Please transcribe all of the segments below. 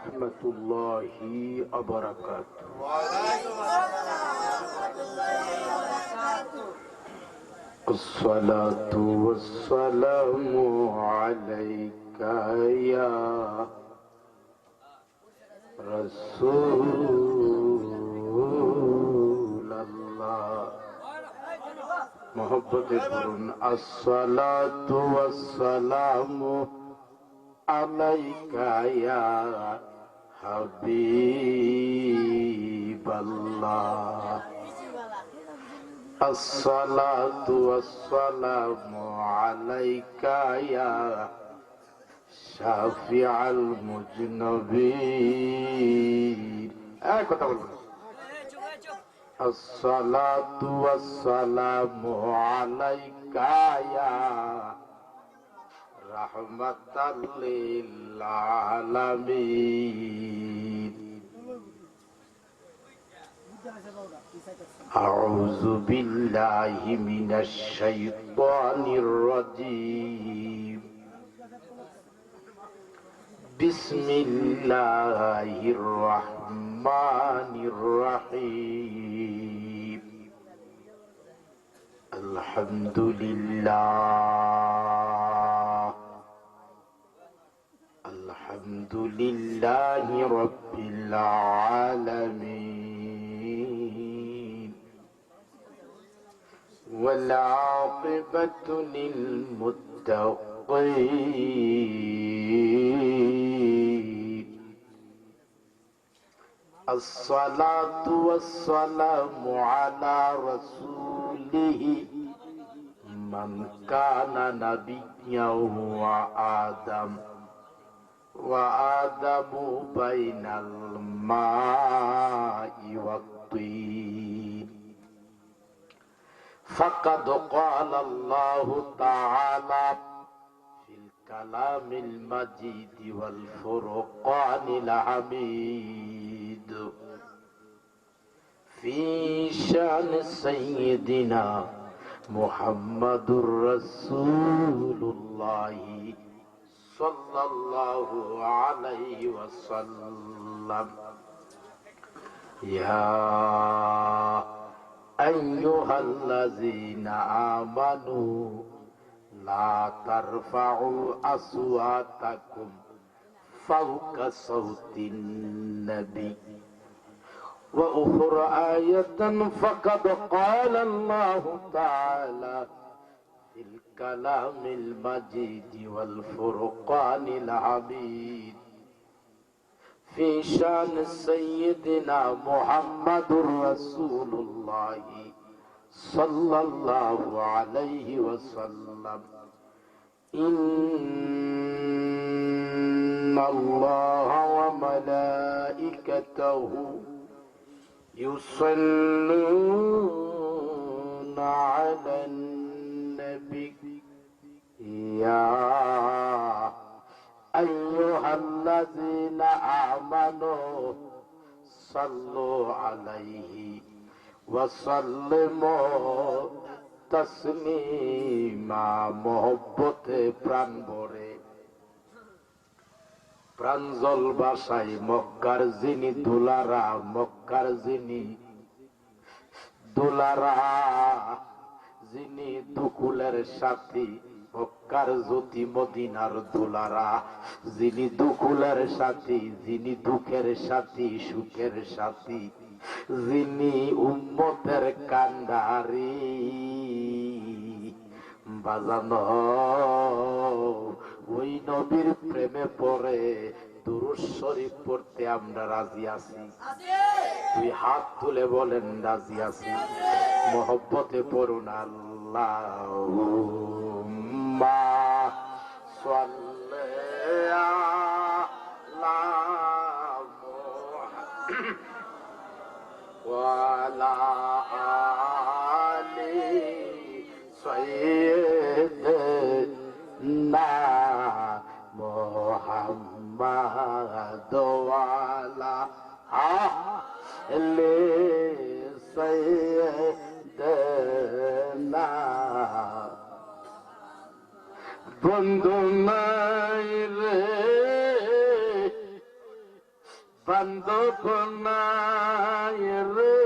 ورحمة الله وبركاته. الصلاة والسلام عليك يا رسول الله. محبت پرن الصلاة والسلام عليك يا حبيب الله. الصلاة والسلام عليك يا شافع المذنبين. الصلاة والسلام عليك يا رحمة للعالمين. أعوذ بالله من الشيطان الرجيم. بسم الله الرحمن الرحيم. الحمد لله الحمد لله رب العالمين، والعاقبة للمتقين. الصلاة والسلام على رسوله من كان نبيا وآدم بين الماء والطين. فقد قال الله تعالى في الكلام المجيد والفرقان الحميد في شأن سيدنا محمد رسول الله صلى الله عليه وسلم. يا أيها الذين آمنوا لا ترفعوا أصواتكم فوق صوت النبي. وأخرى آية فقد قال الله تعالى في الكلام المجيد والفرقان الحميد في شأن سيدنا محمد رسول الله صلى الله عليه وسلم. إن الله وملائكته يصلون على النبي يا أيها الذين آمنوا صلوا عليه وسلموا تسليما. محبত প্রাণ ভরে প্রাঞ্জল বাসায় মক্কার যিনি দুলারা, মক্কার যিনি দুলারা, যিনি দুকুলের সাথী, মক্কার জ্যোতি মদিনার দুলারা, যিনি দুকুলের সাথী, যিনি দুঃখের সাথী, সুখের সাথী, যিনি উম্মতের কান্ডারি বাজানো, ওই নবীর প্রেমে পড়ে দুরূদ শরীফ পড়তে আমরা রাজি আছি। তুই হাত তুলে বলেন রাজি আছি। মহব্বতে পড়ুন আল্লাহুম্মা সাল্লি আলা মুহাম্মাদ ওয়া আলা আলি সাইয়্যিদিনা মুহাম্মাদ ওয়া আলা আলি সাইয়্যিদিনা। বন্ধু নাই রে বান্দো কোনায় রে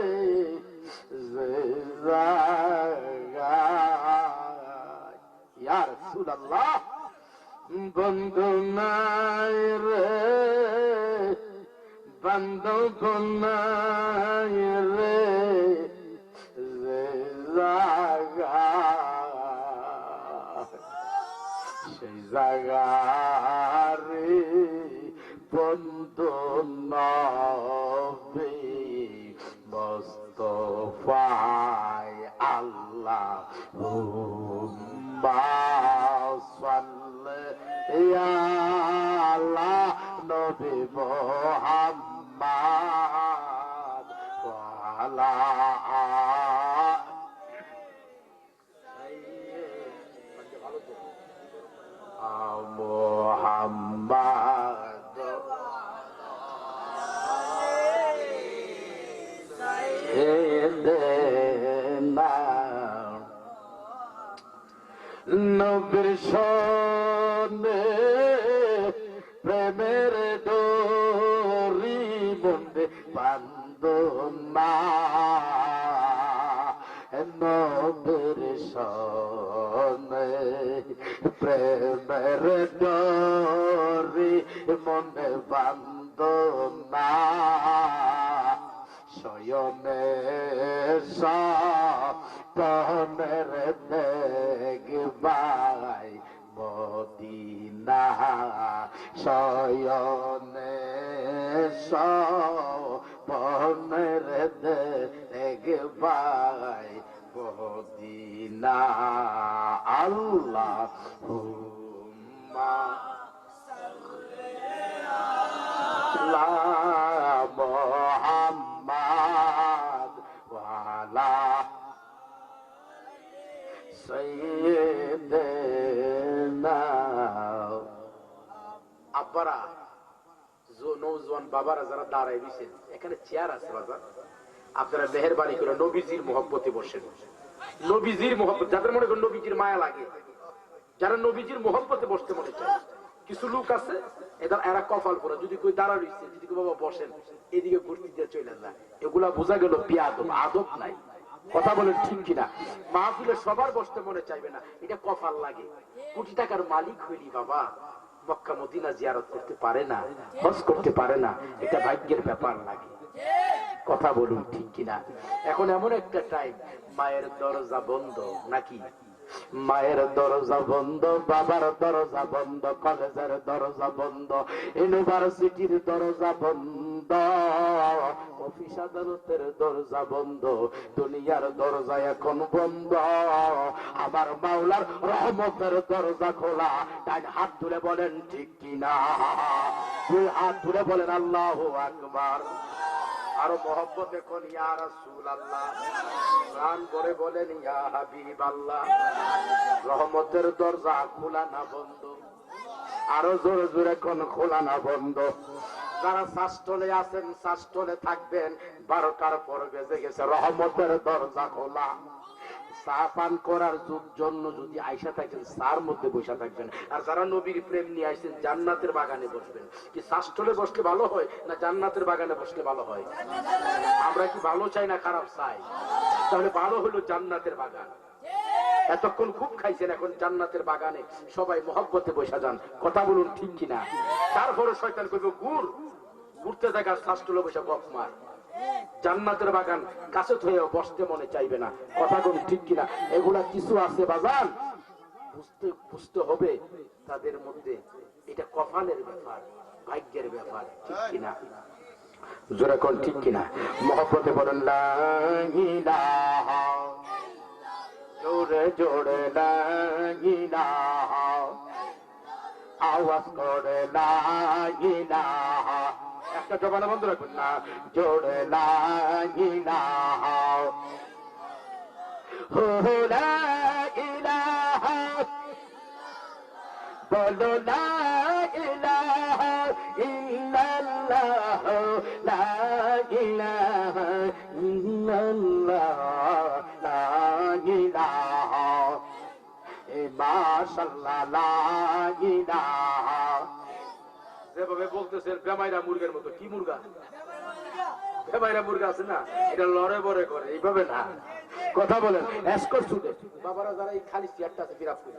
ইয়া রাসূলুল্লাহ বন্ধু নাই রে বন্ধু কোনায় রে সেই জায়গারে বন্ধু নবী মুস্তাফায় আল্লাহুম্মা সাল্লি আলা নবী মুহাম্মদ ওয়া আলা মুহাম্মদ নবীর সনে প্রেমের ডোরি বন্ধে বান্ধনা নবীর সনে প্রেমের ডোরি মনে বান্ধনা শয়নে সপনের দেখবাই মদিনা শয়নে সপনের দেখবাই মদিনা আল্লাহুম্মা মুহাম্মদ ওয়া আলা সাইয়্যিদিনা আব্বারা নওজোয়ান বাবারা যারা দাঁড়ায় দিয়েছেন এখানে চেয়ার আছে বাজার আপনারা মেহেরবানি করে নবীজির মহব্বতে বসেন নবীজির মহব্বত যাদের মনে করেন নবীজির মায়া লাগে যারা নবীজির মহব্বতে বসতে মনে চায় কিছু লোক আছে এরা কপাল পরে যদি কই দাঁড়া রইছে যদি কই বাবা বসেন এদিকে ঘুরতে দিয়ে চলে যায় এগুলা বোঝা গেল বিয়াদব আদব নাই কথা বলেন ঠিক কিনা মাহফিলে সবার বসতে মনে চাইবে না এটা কপাল লাগে কোটি টাকার মালিক হইলি বাবা মক্কা মদিনা জিয়ারত করতে পারে না হজ করতে পারে না এটা ভাগ্যের ব্যাপার লাগে কথা বলুন ঠিক কিনা এখন এমন একটা টাইম মায়ের দরজা বন্ধ নাকি মায়ের দরজা বন্ধ বাবার দরজা বন্ধ কলেজের দরজা বন্ধ ইউনিভার্সিটির দরজা বন্ধ অফিস আদালতের দরজা বন্ধ দুনিয়ার দরজা এখন বন্ধ আমার মাওলার রহমতের দরজা খোলা তাই হাত তুলে বলেন ঠিক কিনা দুই হাত তুলে বলেন আল্লাহু আকবার আরো মহব্বত এখন ইয়া রাসূলুল্লাহ প্রাণ করে বলেন ইয়া হাবিবাল্লাহ রহমতের দরজা খোলা না বন্ধ আরো জোরে জোরে এখন খোলা না বন্ধ যারা শাস্ত্রলে আছেন শাস্ত্রলে থাকবেন 12টার পর বেজে গেছে রহমতের দরজা খোলা চা পান করার জন্য যদি আয়সা থাকেন চার মধ্যে বসে থাকবেন আর যারা নবীর প্রেম নিয়ে আসছেন জান্নাতের বাগানে বসবেন কি শাস্ত্রলে বসলে ভালো হয় না জান্নাতের বাগানে বসলে ভালো হয় আমরা কি ভালো চাই না খারাপ চাই তাহলে ভালো হলো জান্নাতের বাগান এতক্ষণ খুব খাইছেন এখন জান্নাতের বাগানে সবাই মহব্বতে বসে যান কথা বলুন ঠিক কিনা তারপরে শয়তান কইবে ঘুরতে থাকা শাস্ত্রলে বসে বক মার জান্নাতের বাগান কাছে হয়েও বসতে মনে চাইবে না কথা কোন ঠিক কিনা এগুলা কিছু আছে বাজান বুঝতে হবে তাদের মধ্যে এটা কপালের ব্যাপার ভাগ্যের ব্যাপার ঠিক কিনা জোরে কোন ঠিক কিনা মহব্বতে বলেন লা ইলাহা জোরে জোরে লা ইলাহা আওয়াজ করে লা ইলাহা একটা জবানে বন্ধ রাখবেন না জোরে লা ইলাহা লা ইলাহা বলো লা ইলাহা ইল্লাল্লাহ লা ইলাহা ইল্লাল্লাহ লা ইলাহা মাশাআল্লাহ লা ইলাহা যেভাবে বলতেছেন বেমাইরা মুরগের মতো। কি মুরগা? বেমাইরা মুরগা আছে না, এটা লড়ে বড়ে করে, এইভাবে না কথা বলেন। এসকর্ট শুটে বাবারা যারা এই খালি চেয়ারটা আছে ফিল আপ করে,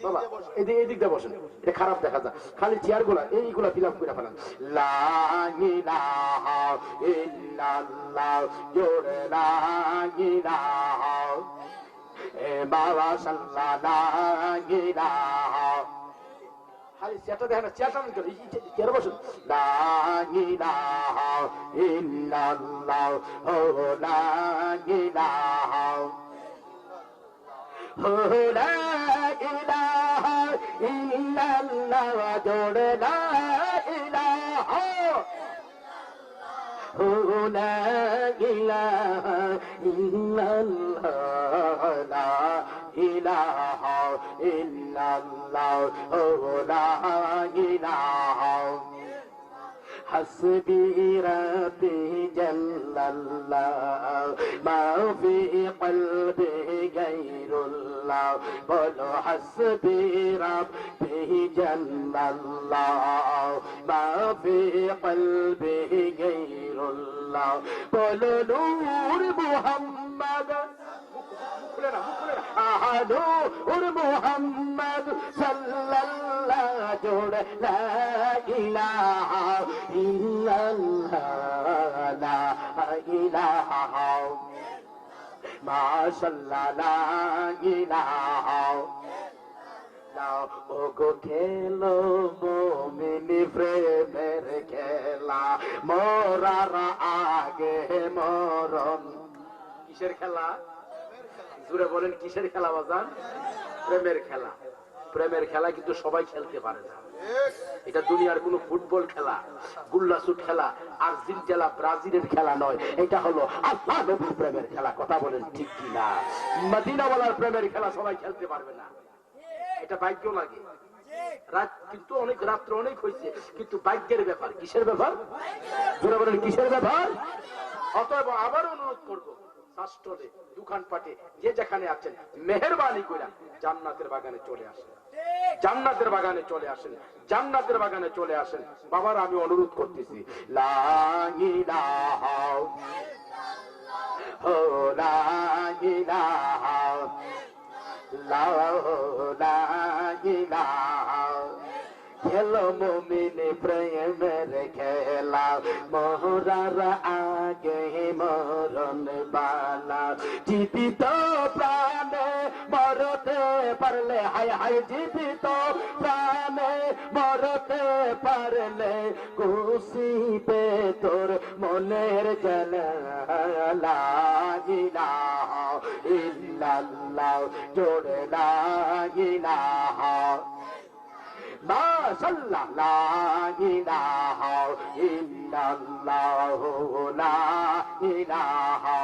বাবা এদিক দিয়ে বসেন, এটা খারাপ দেখা যায়। খালি চেয়ার গুলা এইগুলা ফিল আপ করে ফেলান। লা ইলাহা ইল্লাল্লাহ, জোরে লা ইলাহা, এ বাবা সাল্লাল্লাহু ইলাহা। খালি চেয়ারটা দেখেন না, চেয়ারটা আমি করি চেয়ারে বসুন। লা ইলাহা ইল্লাল্লাহ, ও লা ইলাহা, ও লা ইলাহা ইল্লাল্লাহ, জোরে লা ইলাহা, ও লা ইলাহা ইল্লাল্লাহ, লা ইলাহা ইল্লাল্লাহ, ও লা ইলাহা, حسبي ربي جل الله ما في قلبي غير الله بولو حسبي ربي جل الله ما في قلبي غير الله بولو نور محمد نور محمد صلى الله جوڑ لا إله إلا الله لا إله ما شاء الله لا إله ওগো খেলো মোমিনি প্রেমের খেলা মরার আগে মরণ। কিসের খেলা? জোরে বলেন কিসের খেলা বাজান? প্রেমের খেলা। প্রেমের খেলা কিন্তু সবাই খেলতে পারে না। এটা দুনিয়ার কোন ফুটবল খেলা, গুল্লাসুট খেলা, আর্জেন্টিনা ব্রাজিলের খেলা নয়। এটা হলো আল্লাহ নবীর প্রেমের খেলা। কথা বলেন ঠিক কিনা? মদিনাওয়ালার প্রেমের খেলা সবাই খেলতে পারবে না। এটা ভাগ্য লাগে। রাত কিন্তু অনেক, রাত্র অনেক হয়েছে, কিন্তু ভাগ্যের ব্যাপার। কিসের ব্যাপার? জোরে বলেন কিসের ব্যাপার? অতএব আবার অনুরোধ করবো, দোকানপাটে যে যেখানে আছেন মেহেরবানি করে জান্নাতের বাগানে চলে আসেন, জান্নাতের বাগানে চলে আসেন, জান্নাতের বাগানে চলে আসেন। বাবার আমি অনুরোধ করতেছি, লা ইলাহা ও লা ইলাহা লা ইলাহা, খেলো মোমিনে প্রেমের খেলা মরার আগে মরণ বালা, জীবিত প্রাণে মরতে পারলে, হায় হায় জীবিত প্রাণে মরতে পারলে খুশিবে তোর মনের জ্বালা, লা ইলাহা ইল্লাল্লাহ, জোরে লা ইলাহা মাশাআল্লাহ, লা ইলাহা ইল্লাল্লাহ, লা ইলাহা।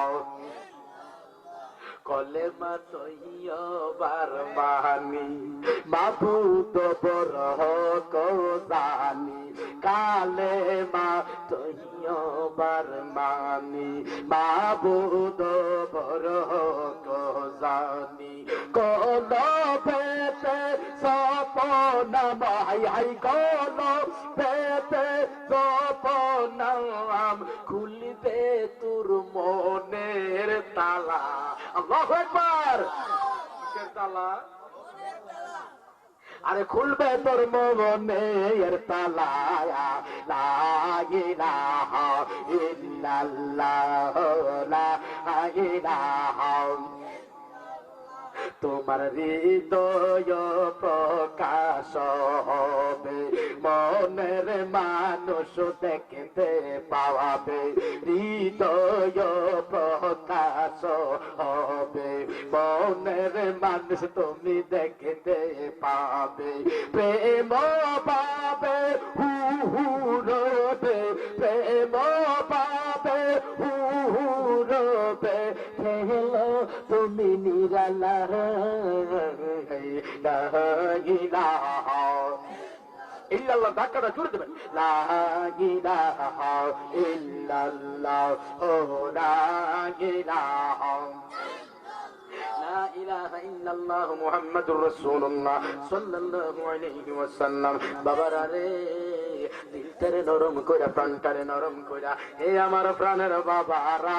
কলেমা তৈয়বার বাণী মাবুদ বড় কোজানি, কালেমা তৈয়বার মানি মাবুদ বড় কোজানি, কলবেতে সপনাম, হাই হাই কলবেতে সপনাম, খুলবে তোর মনের তালা। আল্লাহু আকবার। কিসের তালা? আরে খুলবে তোর মনের তালা, লা ইলাহা ইল্লাল্লাহ, লা ইলাহা। তোমার হৃদয় প্রকাশ হবে, মনের মানুষ দেখতে পাওয়াবে, হৃদয় প্রকাশ হবে, মনের মানুষ তুমি দেখতে পাবে, প্রেম পাবে হু হু রবে, প্রেম পাবে হু হু রবে, খেলো তুমি নিরালা, লা ইলাহা ইল্লাল্লাহ। ধাক্কাটা জোরে দেবেন, লা ইলাহা ইল্লাল্লাহ, ও লা ইলাহা, লা ইলাহা ইল্লাল্লাহ মুহাম্মাদুর রাসূলুল্লাহ সাল্লাল্লাহু আলাইহি ওয়াসাল্লাম। বাবারা রে, দিলটারে নরম কইরা প্রাণটারে নরম কইরা হে আমার প্রাণের বাবারা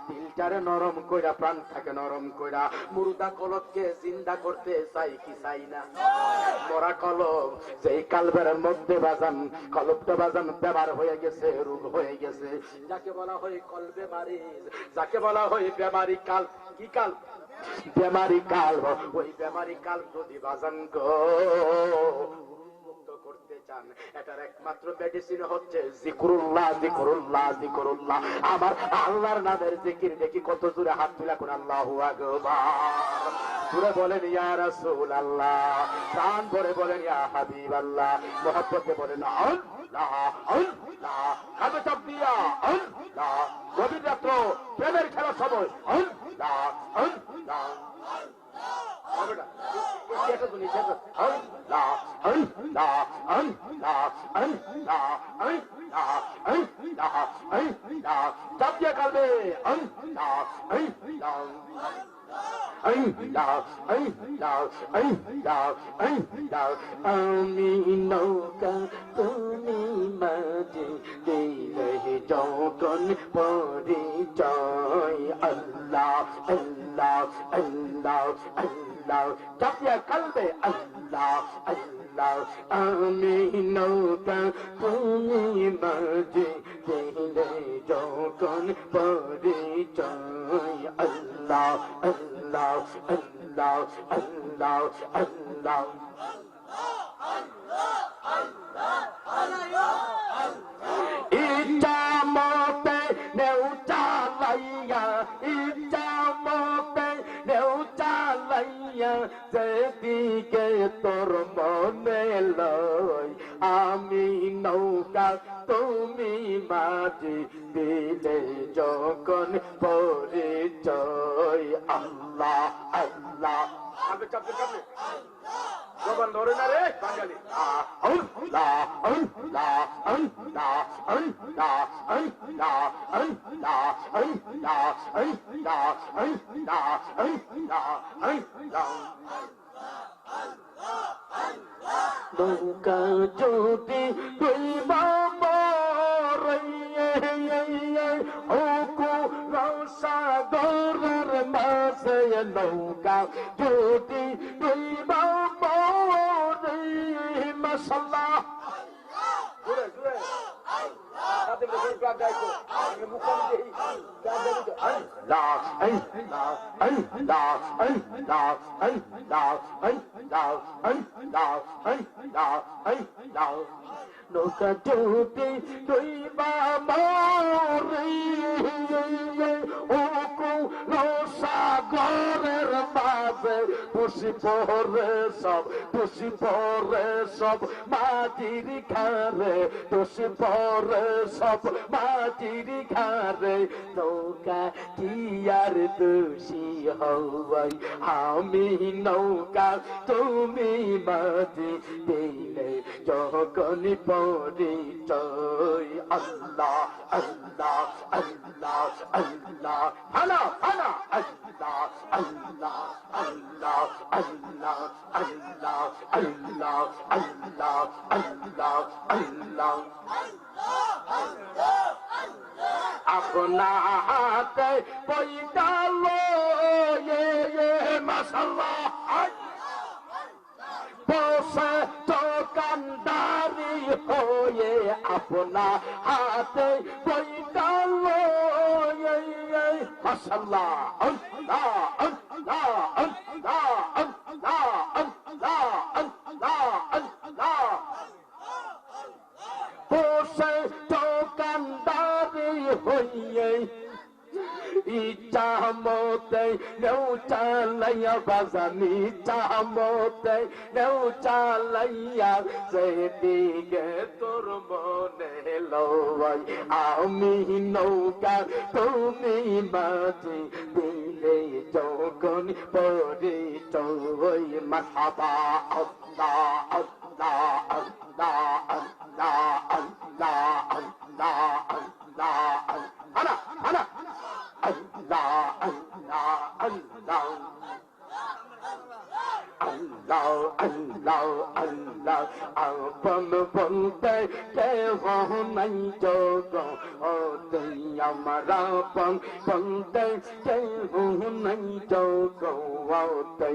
দিলটারে নরম কইরা প্রাণটাকে নরম কইরা মুর্দা কলবকে জিন্দা করতে চাই কি চাই না মরা কলব যেই কালবের মধ্যে বাজান কলবটা বাজান বেমার হয়ে গেছে রোগ হয়ে গেছে যাকে বলা হয় কলবে মারিজ যাকে বলা হয় বেমারি কাল কি কাল বেমারি কাল ওই বেমারি কাল যদি বাজান গো করতে চান এটার একমাত্র মেডিসিন হচ্ছে জিকরুল্লাহ জিকরুল্লাহ জিকরুল্লাহ আমার আল্লাহর নামের জিকির দেখি কত জোরে হাত তুলে কোন আল্লাহু আকবার জোরে বলেন ইয়া রাসূলুল্লাহ প্রাণ ভরে বলেন ইয়া হাবিবাল্লাহ মহব্বতে বলেন আল্লাহ আল্লাহ কাবে চাপ দিয়া আল্লাহ গভীর রাত্র প্রেমের খেলা সময় আল্লাহ আল্লাহ আমি নৌকা তুমি মাঝে দিলে যখন পরিচয় আল্লাহ আল্লাহ আল্লাহ আল্লাহ জাপিয়া কালবে আল্লাহ আল্লাহ আমি নৌকা তুমি মাঝে দিলে যখন পরিচয় আল্লাহ আল্লাহ আল্লাহ আল্লাহ আল্লাহ ইচ্ছা মতে নেউ চালাইয়া ইচ্ছা মতে নেউ চালাইয়া যেদিকে তোর মনে লয় আমি নৌকা তুমি মাঝি দিলে যখন পরিচয় আল্লাহ আল্লাহ চাপে চাপে চাপে জবান ধরে না রে বাঙালি আল্লাহ আল্লাহ আল্লাহ আল্লাহ আল্লাহ আল্লাহ আল্লাহ আল্লাহ আল্লাহ আল্লাহ আল্লাহ নৌকা যদি তুইবা সাগরের মাঝে নৌকা যদি তুইবা মাশাআল্লাহ জোরে জোরে সাথে বসে প্রাণ গাইছো আমি মুখে দেই গান দেই আল্লাহ আল্লাহ আল্লাহ আল্লাহ আল্লাহ আল্লাহ আল্লাহ আল্লাহ আল্লাহ নৌকা যদি তুইবা মরে ও কোন সাগরের মাঝে পুষি পরে সব মাটির ঘরে পুষি পরে সব মাটির ঘরে নৌকা কি আর দোষী হওয়াই আমি নৌকা তুমি মাঝে দিলে যখন পরিচয় আল্লাহ আল্লাহ আল্লাহ আল্লাহ আল্লাহ আল্লাহ আল্লাহ আল্লাহ আল্লাহ আল্লাহ আল্লাহ আল্লাহ আল্লাহ আল্লাহ আল্লাহ আপনা হাতে পয়সা লয়ে মাশাআল্লাহ বসে দোকানদারি হয়ে আপনা হাতে পয়সা লয়ে মাশাআল্লাহ আল্লাহ আল্লাহ আল্লাহ আল্লাহ আল্লাহ আল্লাহ আল্লাহ বসে দোকানদারি হয়ে ইচ্ছা মতে নেউ চালাইয়া বাজানি ইচ্ছা মতে নেউ চালাইয়া সেদিকে তোর মনে লয় আমি নৌকা তুমি মাঝি দিলে যখন পরিচয় মারহাবা আল্লাহ আল্লাহ আল্লাহ আল্লাহ আল্লাহ আল্লাহ আল্লাহ আল্লাহ আল্লাহ Allah, Allah, Allah. Allah, Allah, Allah. আপন বলতে কেহ নাই জগতে আমার আপন বলতে কেহ নাই জগতে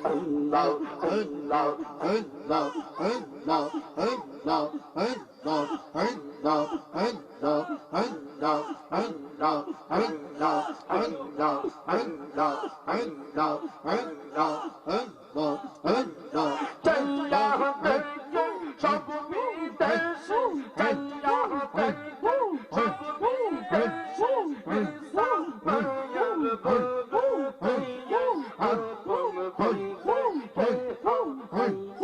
আল্লাহ আল্লাহ আল্লাহ আল্লাহ আল্লাহ আল্লাহ আল্লাহ আল্লাহ আল্লাহ আল্লাহ আল্লাহ আল্লাহ আল্লাহ আল্লাহ আল্লাহ আল্লাহ আল্লাহ চাল্লাহ দেখে সব বিদেশে চাল্লাহ দেখে সব বিদেশে ইনসান পায়াল বলতে আপন বলতে হাম হাম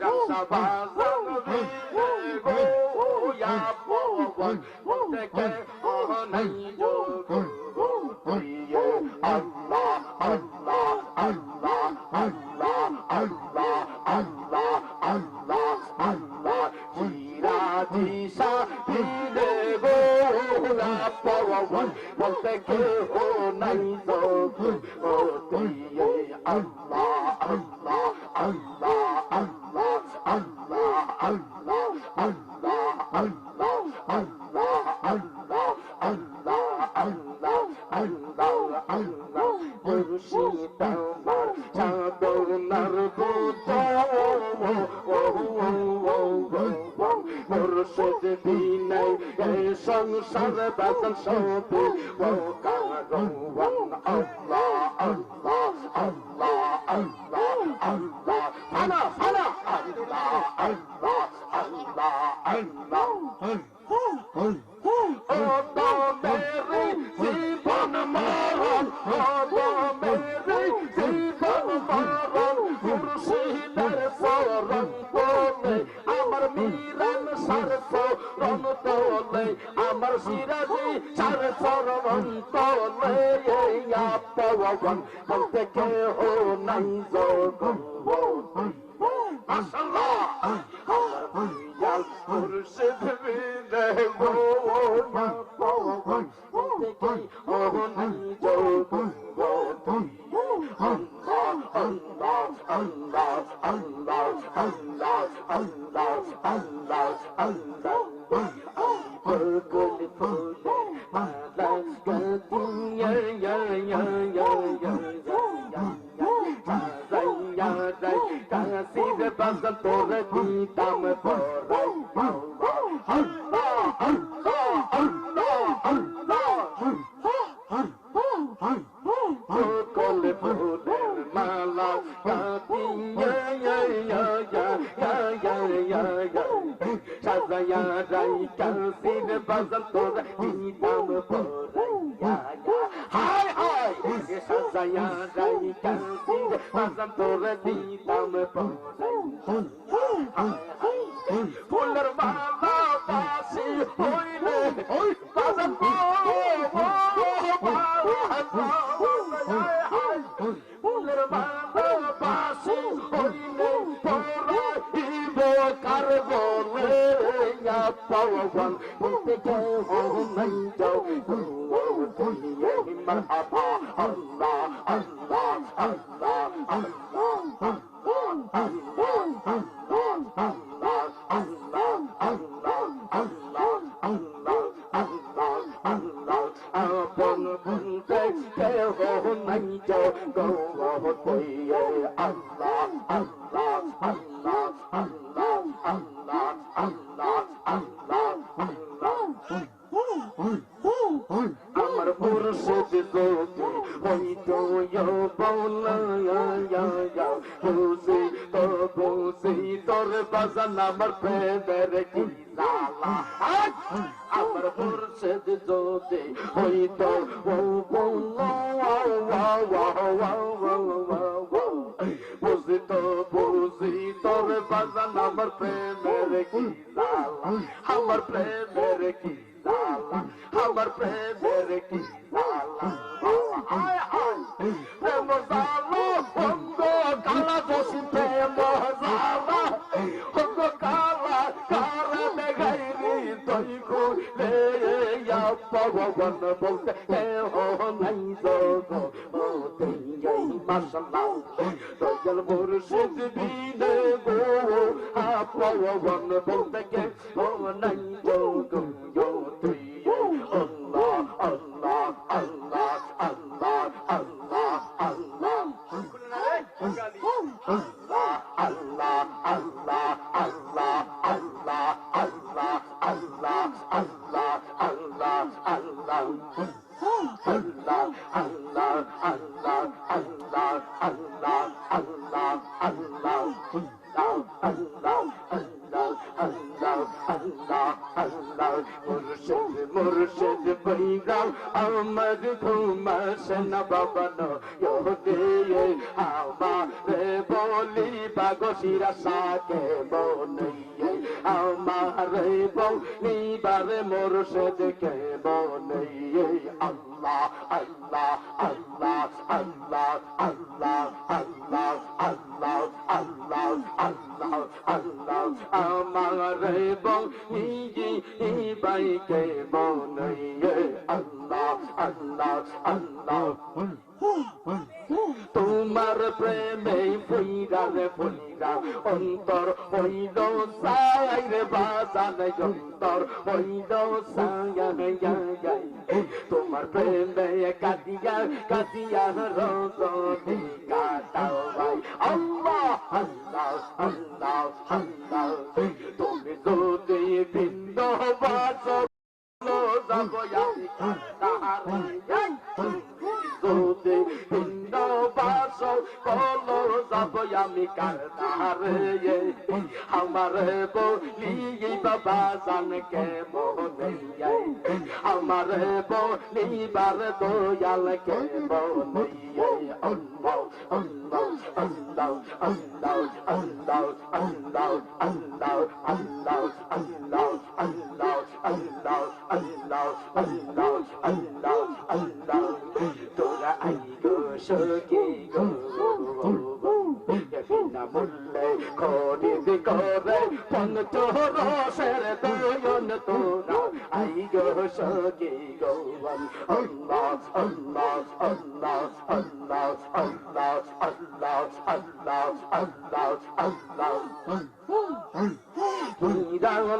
রাসা বাজান গো ইয়া পবন দেখে নাই যোগ আল্লাহ আল্লাহ আল্লাহ আল্লাহ আল্লাহ আল্লাহ আল্লাহ আল্লাহ চিরাদিশা দিলে গো ইয়া পবন বলতে কেহ নাই যোগ ও তুই আল্লাহ আল্লাহ আল্লাহ আল্লাহ আল্লাহ আল্লাহ আল্লাহ আল্লাহ আল্লাহ আল্লাহ আল্লাহ আল্লাহ আল্লাহ আল্লাহ মুর্শিদ আমার সাধনার দূত মুর্শিদ বিনয় এই সংসার বাঁচান সবে ও কারওয়ান আল্লাহ আল্লাহ আল্লাহ আল্লাহ আল্লাহ ফানা ফানা আল্লাহ আল্লাহ আল্লাহ আল্লাহ ও তো মেরে জীবন মরণ ও তো মেরে জীবন মরণ মুর্শিদের শরণ তোলে আমার মিরান সার শরণ তোলে আমার সিরাজি সার শরণ তোলে ইয়া পবন বলতে কেহ নাই জগৎ মাশাআল্লাহ আমার প্রিয়াল মুর্শিদ বিনে গো পবন বলতে কেহ নাই জগৎ আল্লাহ আল্লাহ আল্লাহ আল্লাহ আল্লাহ আল্লাহ আল্লাহ ফুল ফুলে মালা গদিয়া ya ya ya ya ya ya কাশির বাজান তোর দিতাম পরাই আল্লাহ আল্লাহ আল্লাহ আল্লাহ ফুল ফুলের মালা গদিয়া ya ya ya ya ya ya ya সাজায়া রাই কাশির বাজান তোর দিতাম পরাই হায় হায় সাজায়া রাই কাশির বাজান তোর দিতাম পরাই ফুলের মালা বাসি হইলে বাজান ফুলের মালা বাসি হইলে পরাইব কার বলে পবন বলতে কেহ নাই যাও মারহাবা আল্লাহ আল্লাহ আল্লাহ আল্লাহ আল্লাহ আল্লাহ আল্লাহ আল্লাহ আল্লাহ আল্লাহ আল্লাহ আল্লাহ আল্লাহ আপন বলতে কেহ নাই যাও গৌরবতে আল্লাহ আল্লাহ আল্লাহ আল্লাহ আল্লাহ আল্লাহ আল্লাহ আল্লাহ আমার মুর্শিদ যদি হইতো বৌলা বুঝি তো বুঝি তোর বাজান আমার প্রেমের কি জালা আমার মুর্শিদ যদি হইতো বৌলা বুঝি তো বুঝি তোর বাজান আমার প্রেমের কি জালা আমার প্রেমের কি জালা আমার প্রেমের কি জালা আয় আয় প্রেম জালা বন্ধ কালা দোষী প্রেম জালা বন্ধ কালা কারণে গাইরি তুই খুলে পবন বলতে কেহ নাই জগতে মাশাআল্লাহ দয়াল মুর্শিদ বিনে গো পবন বলতে কে ও নাই যোগ তুই আল্লাহ আল্লাহ আল্লাহ আল্লাহ আল্লাহ আল্লাহ আল্লাহ আল্লাহ আল্লাহ আল্লাহ আল্লাহ আল্লাহ আল্লাহ আল্লাহ আল্লাহ Allah, Allah, Allah, Allah, Allah, Allah, Allah, মুর্শিদ বৈরাম আমার ঘুমাসে না বাবানো ইয়ে আমারে বলি বাগশিরা সাকে বনইয়ে আমারে বলি বারে মুর্শিদ কে বনইয়ে আল্লাহ আল্লাহ আল্লাহ আল্লাহ আল্লাহ আল্লাহ আল্লাহ আল্লাহ আল্লাহ আল্লাহ আমারে বলি বাইকে বনইয়ে আল্লাহ আল্লাহ আল্লাহ তোমার প্রেমে ফুইরা রে ফুইরা অন্তর হইল সাইরে বাজান অন্তর হইল সায়ানে গাই তোমার প্রেমে কাটিয়া কাটিয়া রজনী কাটাও ভাই আল্লাহ আল্লাহ আল্লাহ আল্লাহ তুমি যদি ভিন্ন বাসো যাব আমি যদি ভিন্ন বাস বলো যাব আমি কারণে আমার বলি বাবা জান কে মনে আমার বলিবার দয়াল কে মনে আল্লাহ আল্লাহ আল্লাহ আল্লাহ আল্লাহ আল্লাহ আল্লাহ আল্লাহ আল্লাহ আল্লাহ আল্লাহ আল্লাহ আল্লাহ আল্লাহ আল্লাহ তোরা আই গো সখী গো বিনা মূল্যে খরিদ করে পঞ্চরসের দয়ন তোরা আই গো সখী গো আল্লাহ আল্লাহ আল্লাহ আল্লাহ আল্লাহ আল্লাহ আল্লাহ আল্লাহ আল্লাহ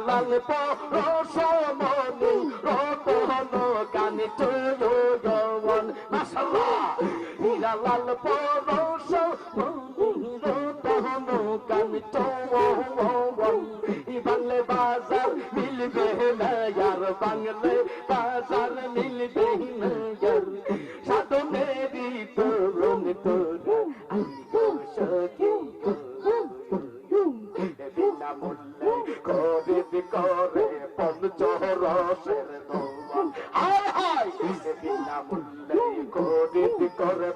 লাল পরশমণি রতন গানে চয়ন মাশাআল্লাহ হীরা লাল পরশমণি রতন গানে চয়ন বাংলে বাজার মিলবে না यार বাংলে বাজার মিলবে না यार সাধনেরি তরুণ তোরা আই গো সখী বিনা মূল্যে খরিদ করে পঞ্চরসের দোয়ান হায় হায় বিনা মূল্যে খরিদ করে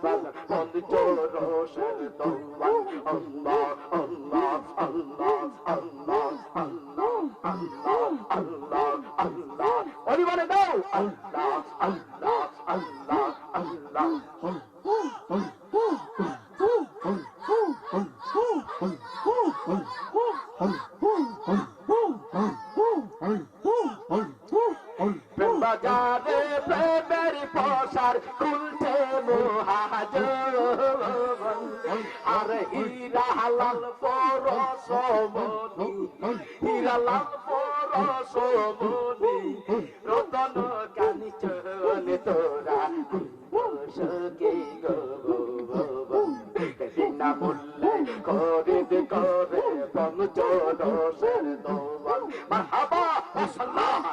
পঞ্চরসের দোয়ান আল্লাহ আল্লাহ আল্লাহ আল্লাহ আল্লাহ আল্লাহ আল্লাহ আল্লাহ পরিবারে দাও আল্লাহ আল্লাহ আল্লাহ আল্লাহ বাজারে প্রেমের প্রসার খুলছে মহাজন আর হীরা লাল পরশমণি হীরা লাল পরশমণি রতন কানি চলে তোরা সখী গো বিনা মূল্যে খরিদ করে পঞ্চরসের দোয়ান মারহাবা মাশাআল্লাহ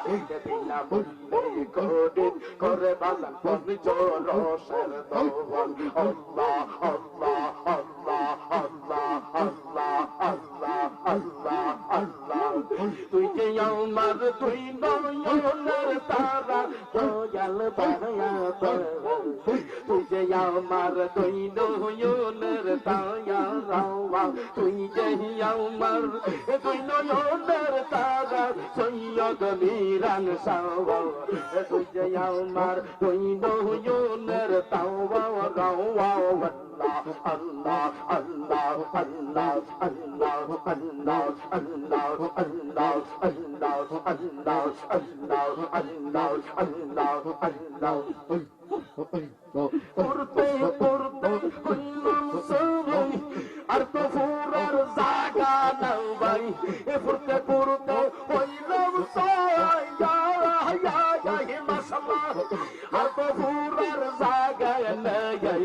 বিনা মূল্যে খরিদ করে বাজান পঞ্চরসের দোয়ান আল্লাহ আল্লাহ আল্লাহ আল্লাহ আল্লাহ আল্লাহ আল্লাহ আল্লাহ তুই যে আমার তুই নয়নের তারা দয়াল বায়া তুই যে আমার তুই নয়নের তায়া রাওয়া তুই যে আমার তুই নয়নের তারা সৈয়দ মিরান সাওয়া তুই যে আমার তুই নয়নের তাওয়া রাওয়া আল্লাহ আল্লাহ আল্লাহ আল্লাহ আল্লাহ আল্লাহ আল্লাহ আল্লাহ আল্লাহ আল্লাহ আল্লাহ আল্লাহ আল্লাহ পড়তে পড়তে হইলাম সবই আর তো ফুরার জায়গা নাও ভাই ফুরতে ফুরতে হইলাম মাশাআল্লাহ আর তো ফুরার জায়গায় নেই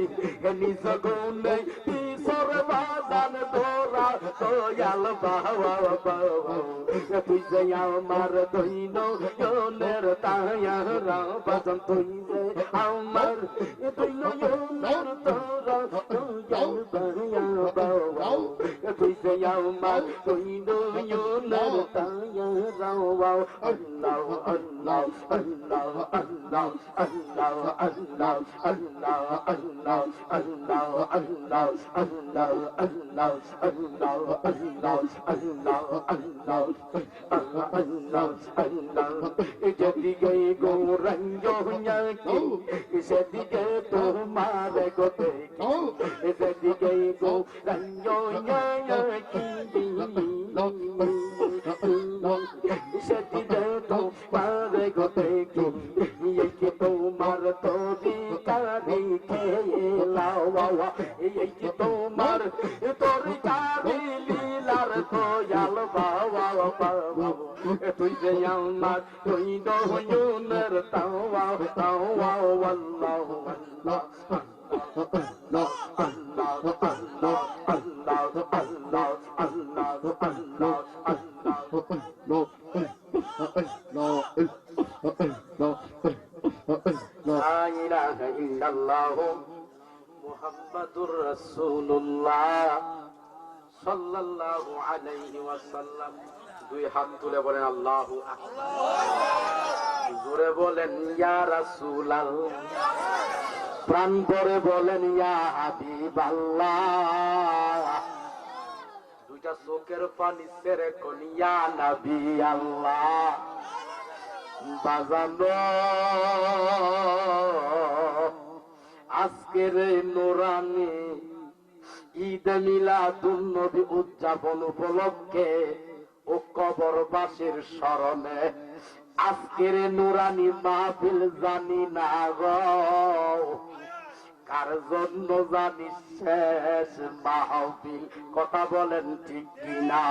নিজ গুণে পিছর বাজান ধরা দয়াল বাবা বাবা তুই যে আমার দইন জনের তায়ারা বাজান তুই যে আমার দইন জনের তোরা দয়াল বাবা বাবা তুই যে আমার দইন জনের তায়ারা আল্লাহ আল্লাহ আল্লাহ আল্লাহ আল্লাহ আল্লাহ আল্লাহ আল্লাহ আল্লাহ আল্লাহ আল্লাহ আল্লাহ আল্লাহ আল্লাহ আল্লাহ আল্লাহ আল্লাহ আল্লাহ যেদিকে গৌরঞ্জনাকি সেদিকে তোমার গোতে সেদিকে গৌরঞ্জনাকি সেদিকে তোমার গোতে কি তোমার তোরি কারি খেলাওয়া এই কি তোমার তোরি কারি লীলার দয়াল বাবা বাবা তুই যে আমার তুই দহনের তাওয়া তাওয়া আল্লাহ আল্লাহ আল্লাহ আল্লাহ আল্লাহ আল্লাহ আল্লাহ আল্লাহ আল্লাহ লা ইলাহা ইল্লাল্লাহ মুহাম্মাদুর রাসূলুল্লাহ সাল্লাল্লাহু আলাইহি ওয়াসাল্লাম। দুই হাত তুলে বলেন আল্লাহু আকবার, জোরে বলেন ইয়া রাসূলাল্লাহ, প্রাণ ভরে বলেন ইয়া হাবিবাল্লাহ। দুইটা চোখের পানি ছেড়ে কোন ইয়া নবী আল্লাহ। বাজানো আজকের নুরানি ঈদ মিলাদুন নবী উদযাপন উপলক্ষে ও কবরবাসীর স্মরণে আজকের নুরানি মাহফিল জানি না গো কার জন্য জানি শেষ মাহফিল, কথা বলেন ঠিক কিনা?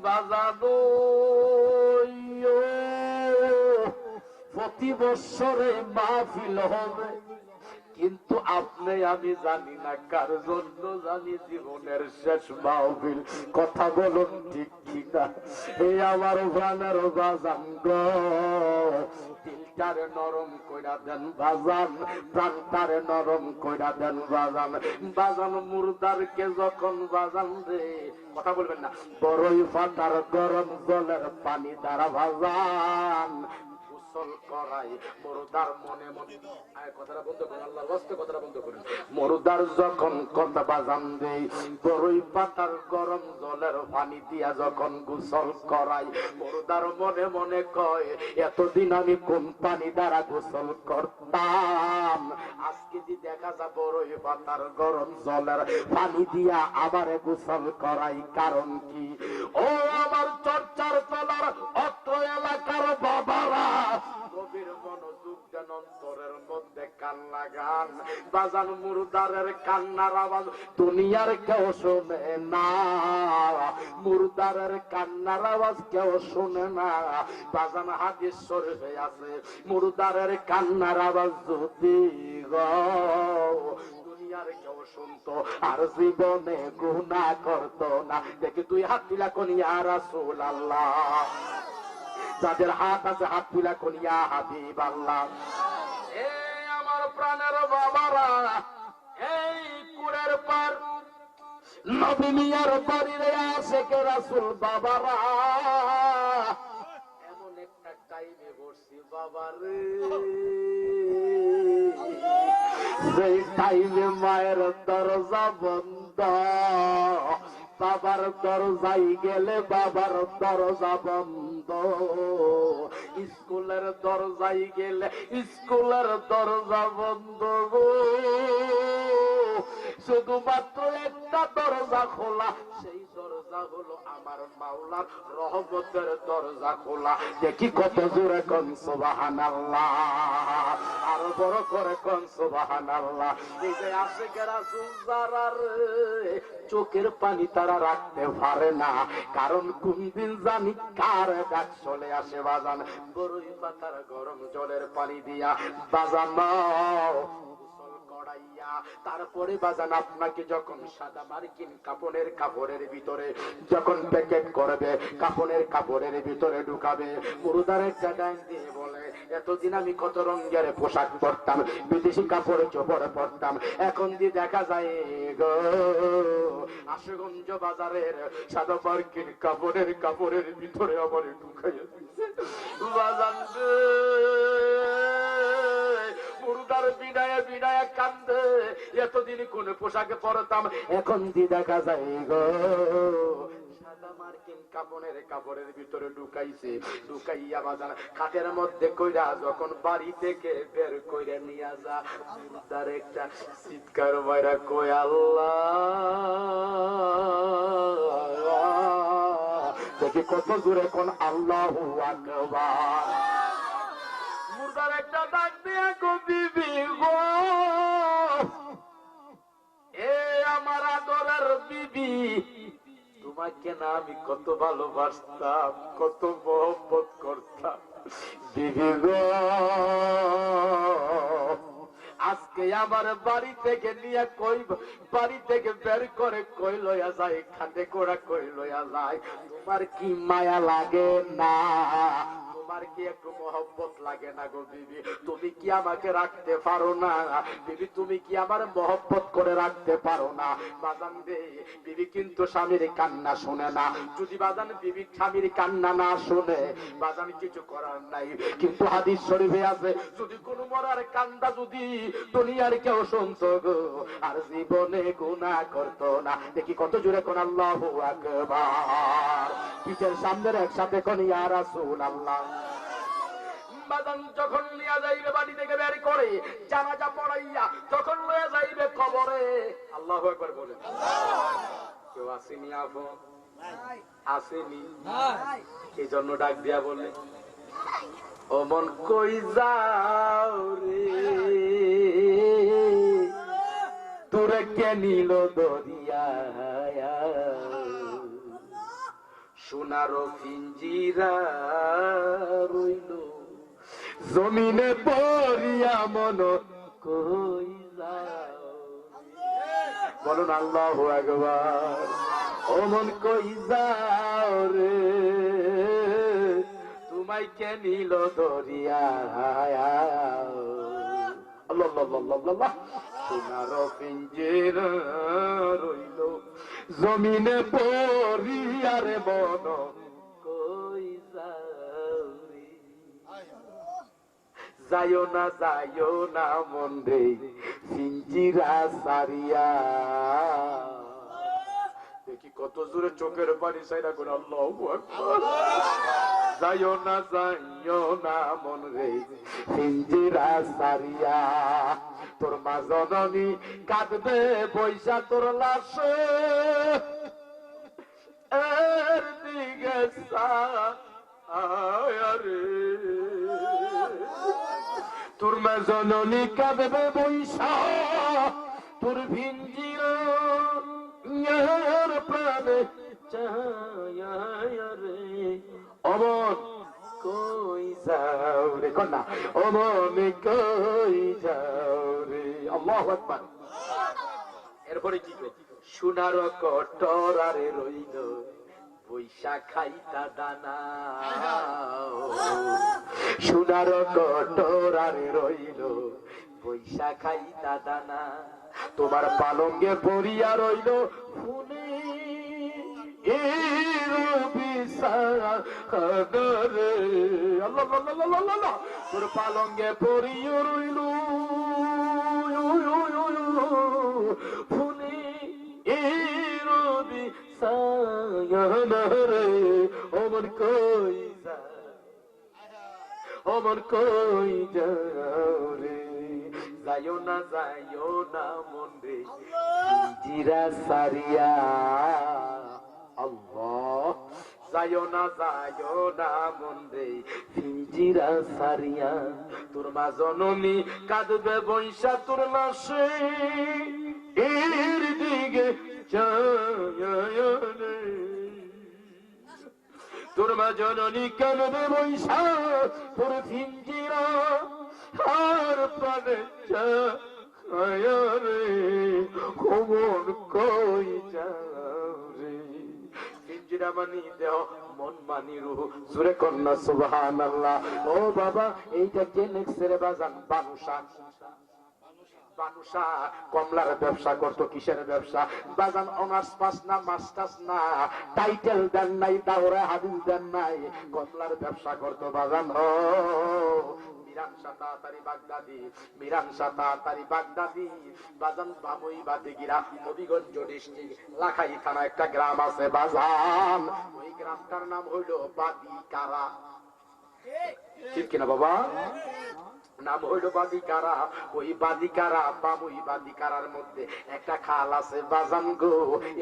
বাজানো প্রতি বৎসরে মাহফিল হবে, কিন্তু আপনি আমি জানি না কার জন্য জানি জীবনের শেষ মাহফিল, কথা বলুন ঠিক কিনা? এই আমার প্রাণের বাজান গো, দিলটারে নরম কইরা দেন বাজান, প্রাণটারে নরম কইরা দেন বাজান। বাজান মুর্দারকে যখন বাজান রে, কথা বলবেন না, বড়ই ফাটার গরম জলের পানি দ্বারা বাজান গোসল করাই মুর্দার মনে মনে, কথাটা বন্ধ করেন, আল্লাহর ওয়াস্তে কথাটা বন্ধ করেন। মুর্দার যখন কথা বাজান দেই, বড়ই পাতার গরম জলের পানি দিয়া যখন গোসল করাই, মুর্দার মনে মনে কয় এতদিন আমি কোন পানি দ্বারা গোসল করতাম, আজকে যদি দেখা যায় বড়ই পাতার গরম জলের পানি দিয়া আমারে গোসল করাই, কারণ কি? ও আমার চর্চার তলার অত্র এলাকার বাবারা, গভীর মনোযোগ দেন, অন্তরের মধ্যে কান লাগান। বাজান মুর্দারের কান্নার আওয়াজ দুনিয়ার কেউ শোনে না, মুর্দারের কান্নার আওয়াজ কেউ শোনে না। বাজান হাদিস শরীফে আছে, মুর্দারের কান্নার আওয়াজ যদি দুনিয়ার কেউ শুনতো আর জীবনে গুনাহ করতো না। দেখি তুই হাত দিলা কোন ইয়া রাসূলুল্লাহ, যাদের হাত আছে হাত তুলা কোন ইয়া হাবিবাল্লাহ। এই আমার প্রাণের বাবারা, এই কুড়ের পার নবী মিয়ার বাড়ির আশেকে রাসূল বাবারা, এমন একটা টাইমে বসছি বাবারে, যেই টাইমে মায়ের দরজা বন্ধ, বাবার দরজায় গেলে বাবার দরজা বন্ধ, স্কুলের দরজায় গেলে স্কুলের দরজা বন্ধ গো, শুধুমাত্র একটা দরজা খোলা, সেই দরজা দরজা হলো আমার মাওলার রহমতের দরজা খোলা। দেখি কত জোরে কোন সুবহানাল্লাহ, আরো বড় করে কোন সুবহানাল্লাহ। এই যে আশিকের রাসূল যারা চোখের পানি তারা রাখতে পারে না, কারণ কোন দিন জানি কার ডাক চলে আসে বাজান। বড়ই পাতার গরম জলের পানি দিয়া বাজানো তারপরে বাজান আপনাকে যখন সাদা মার্কিন কাপড়ের ভিতরে যখন প্যাকেট করবে, কাপড়ের ভিতরে ঢুকাবে, মুর্দার একটা ডাইন দিয়ে বলে এতদিন আমি কত রঙের পোশাক পরতাম, বিদেশি কাপড় চোপড় পরতাম, এখন দিয়ে দেখা যায় গো আশুগঞ্জ বাজারের সাদা মার্কিন কাপড়ের ভিতরে আমার ঢুকাইয়া দিচ্ছে বাজান। মুর্দার বিনায় কান্দে, এতদিন কোন পোশাকে পরতাম, এখন দি দেখা যায় গো সাদা মার্কিন কাপড়ের ভিতরে ঢুকাইয়া বাজান খাটের মধ্যে কইরা যখন বাড়ি থেকে বের কইরা নিয়ে যা, মুর্দার একটা চিৎকার মাইরা কই আল্লাহ, দেখি কত জোরে কোন আল্লাহু আকবার। মুর্দার একটা ডাক দিয়া গো বিবি গো, এ আমার আদরের বিবি, তোমাকে না আমি কত ভালোবাসতাম, কত মহব্বত করতাম বিবি গো, আজকে আমার বাড়ি থেকে নিয়ে বাড়ি থেকে বের করে কই লইয়া যায়, খাটে কোড়া কই লইয়া যায়, তোমার কি মায়া লাগে না, তোমার কি একটু মহব্বত লাগে না গো বিবি? তুমি কি আমাকে রাখতে পারো না বিবি? তুমি কি আমার মহব্বত করে রাখতে পারো না? বাজান রে, বিবি কিন্তু স্বামীর কান্না শুনে না। যদি বাজান বিবি স্বামীর কান্না না শুনে, বাজান কিছু করার নাই। কিন্তু হাদিস শরীফে আছে, যদি কোন মরার কান্দা যদি দুনিয়ার কেউ শুনতো গো, আর জীবনে গুনাহ করতো না। দেখি কত জোরে কোন আল্লাহু আকবার। পিঠের সামনের একসাথে কোন ইয়া রাসূলুল্লাহ। বাজান যখন নিয়ে যাইবে বাড়ি থেকে বের করে জানাজা পড়াইয়া তখন লয়ে যাইবে কবরে, আল্লাহু আকবার বলেন। কেউ আসেনি আপন? আসেনি? এই জন্য ডাক দিয়া বলে ও মন কই যাও রে, তোরে কে নিল দরিয়া, সোনার পিঞ্জিরা রইল জমিনে পড়িয়া, মন কই যাও, বলুন আল্লাহু আকবার। ও মন কই যাও রে, তোমায় কে নিল দরিয়া, আল্লাহ সোনার পিঞ্জিরা রইল জমিনে পড়িয়া রে, মন কই যাও রে, যাইও না মন রে পিঞ্জিরা সারিয়া। দেখি কত জোরে চোখের পানি সাইরা করে আল্লাহু আকবার। যাইও না মন রে পিঞ্জিরা সারিয়া, তোর মা জননী কাঁদবে বৈশা তোর লাশে, এর দিকে রে, তোর মা জননী কাঁদবে বৈশা তোর ভিঞ্জির প্রাণে চায়া রে, অমন কই যাও রে, কন্যা অমন কই যাও রে, আল্লাহু আকবার। এরপরে কি গো, সোনার কটরারে রইল বৈশা খাইতা দানা, সোনার কটরারে রইল বৈশা খাইতা দানা, তোমার পালঙ্গে পড়িয়া রইল ফুলে তোর পালঙ্গে পড়িয়া রইল ফুলে রে, ওমন কই যাও, ওমন কই যাও রে, যাইও না মন রে পিঞ্জিরা সারিয়া, আল্লাহ। যাইও না মন রে পিঞ্জিরা সারিয়া, তোর মা জননী কাঁদবে বৈশা তোর লাশে, এর দিকে চায়নে। তোর মা জননী কাঁদবে বৈশা তোর পিঞ্জিরা আর প্রাণে চায়নে, খবর কই যারে। পিঞ্জিরা মানি দেহ, মন মানি রুহ, জোরে কন্যা সুবহানাল্লাহ। ও বাবা, এইটা কে নেক্সে রে বাজান? বানুষা। বানুষা কমলার ব্যবসা করতো। কিসের ব্যবসা বাজান? অনার্স পাস না, মাস্টার্স না, টাইটেল দেন নাই, দাওরা হাদিস দেন নাই, কমলার ব্যবসা করতো বাজান। ও মিরানশা তাড়াতাড়ি বাগদাদি, মিরানশা তাড়াতাড়ি বাগদাদি বাজান। বামুই বাদিগিরা হবিগঞ্জ ডিস্ট্রিক্ট লাখাই থানা একটা গ্রাম আছে বাজান। ওই গ্রামটার নাম হইল বাদিকারা। ঠিক কিনা বাবা? নাম হইল বাদিকারা। ওই বাদিকারা, বামুই বাদিকারার মধ্যে একটা খাল আছে বাজান গো।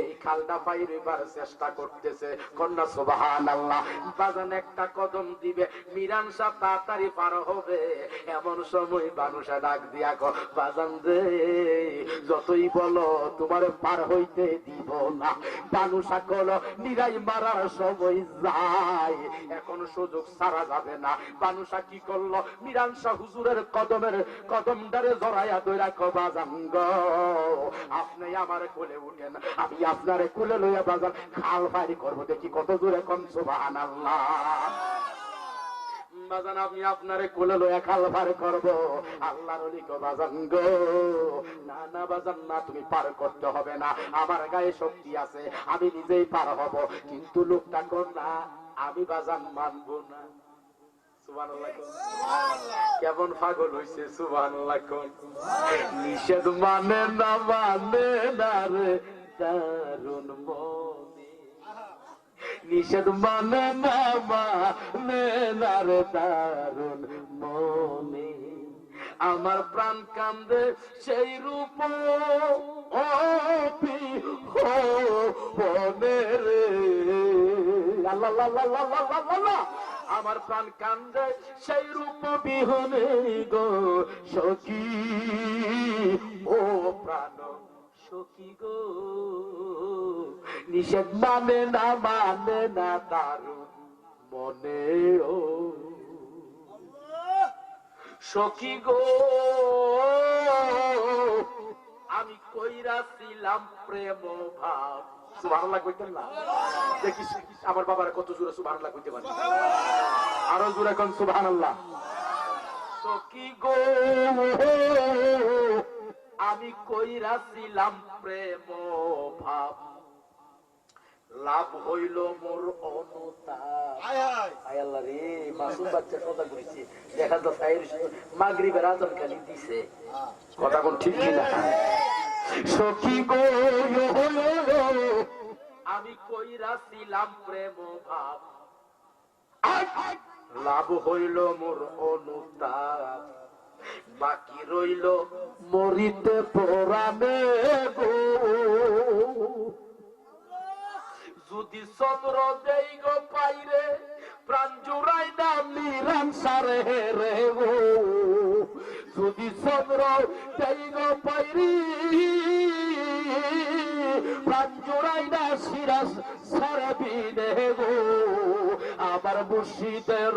এই খালটা পাইবার চেষ্টা করতেছে, কন্যা সুবহানাল্লাহ। বাজান একটা কদম দিবে, মিরানশা তাড়াতাড়ি পার হবে, এমন সময় বানুষা ডাক দিয়া কো, বাজান রে যতই বলো তোমার পার হইতে দিব না। বানুষা কলো নিরাই মারার সময় যায়, এখন সুযোগ ছাড়া যাবে না। বানুষা কি করলো? মিরানশা হুজুরের কদমটারে জড়াইয়া দইরা কো, বাজান গো আপনি আমার কোলে উঠেন, আমি আপনারে কোলে লইয়া বাজান খাল পারি করবো, দেখি কত জোরে কোন সুবহানাল্লাহ। বাজান আমি আপনারে কোলে লইয়া খাল পার করবো। আল্লাহর ওলি কো, বাজান গো না না বাজান না, তুমি পার করতে হবে না, আমার গায়ে শক্তি আছে, আমি নিজেই পার হব। কিন্তু লোকটা কোন না, আমি বাজান মানবো না। কেমন পাগল হইছে! সুবহানাল্লাহ। নিষেধ মানে না, মানে না রে দারুন মনে, নিষেধ মানে না, মানে না রে দারুন মনে। আমার প্রাণ কান্দে সেই রূপ বনে রে, আল্লাহ আল্লাহ আল্লাহ। আমার প্রাণ কান্দে সেই রূপ বিহনে গো সখী, ও প্রাণ সখী গো। নিষেধ মানে না, মানে না দারুণ মনে ও সখী গো। আমি কইরাছিলাম প্রেম ভাব। সুবহানাল্লাহ কইতেন না? দেখি আমার বাবার কত জোরে সুবহানাল্লাহ কইতে পারে, আরো জোরে কোন সুবহানাল্লাহ। সখী গো আমি কইরাছিলাম প্রেম ভাব, লাভ হইল মোর অনুতাপ। আয় আল্লাহ রে, মাসুম বাচ্চা কথা কইছে, দেখা তো মাগরিবের আজান খালি দিছে, কথা কোন ঠিক কিনা? সখী গো আমি কইরাছিলাম প্রেম ভাব, লাভ হইল মোর অনুতাপ, বাকি রইল মরিতে পরাণে গো। যদি চন্দ্র দেই গো পাইরে প্রাণ জুড়াই না মিরানশারে রে গো। যদি চন্দ্র দেই গো পাইরি প্রাণ জুড়াই না সিরাজ সারবিনে গো। আমার মুর্শিদের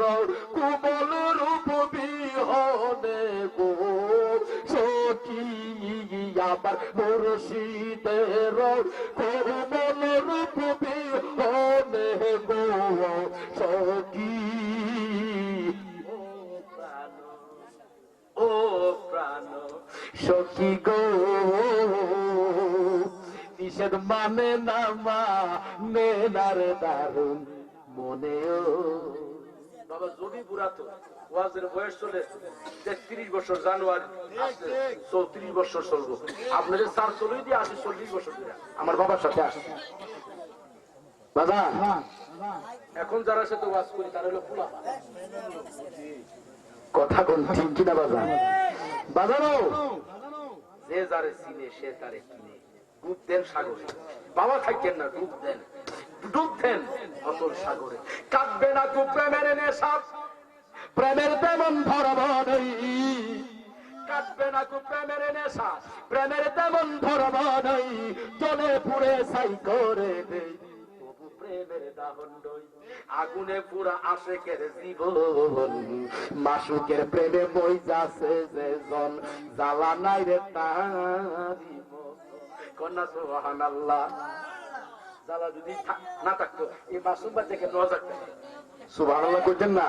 কোমল রূপ বিহনে গো সখী, আমার মুর্শিদের কোমল রূপ বিহনে গো সখী। ও প্রাণ সখী গো নিষেধ মানে না, মানে না রে দারুণ মনে ও। বাবা যদি বুড়া তো ওয়াজের বয়স চলে 33 বছর, জানুয়ারি 34 বছর চলবো। আপনাদের স্যার চলেই দিয়ে আসে 40 বছর ধরে আমার বাবার সাথে আসে বাবা। এখন যারা সাথে ওয়াজ করি তারা হলো পোলা, কথা কোন ঠিক কিনা বাবা? বাজারও যে যারে চিনে সে তারে কিনে। ডুব দেন সাগরে বাবা, থাকেন না, ডুব দেন, ডুব দেন, অত অতল সাগরে। কাটবে না কু প্রেমের নেশা, প্রেমের তেমন ধর্ম নেই। কাটবে না কু প্রেমের নেশা, প্রেমের তেমন ধর্ম নেই। জলে পুড়ে ছাই করে দেই, তবু প্রেমের দাহন নই। আগুনে পুরা আশেকের জীবন, মাসুকের প্রেমে বই যাচ্ছে যে জন। জ্বালা নাই রে তারি মতো, কন্যা সুবহানাল্লাহ। জ্বালা যদি না থাকতো এই মাসুম বাচ্চাকে নজর সুবহানাল্লাহ করতেন না?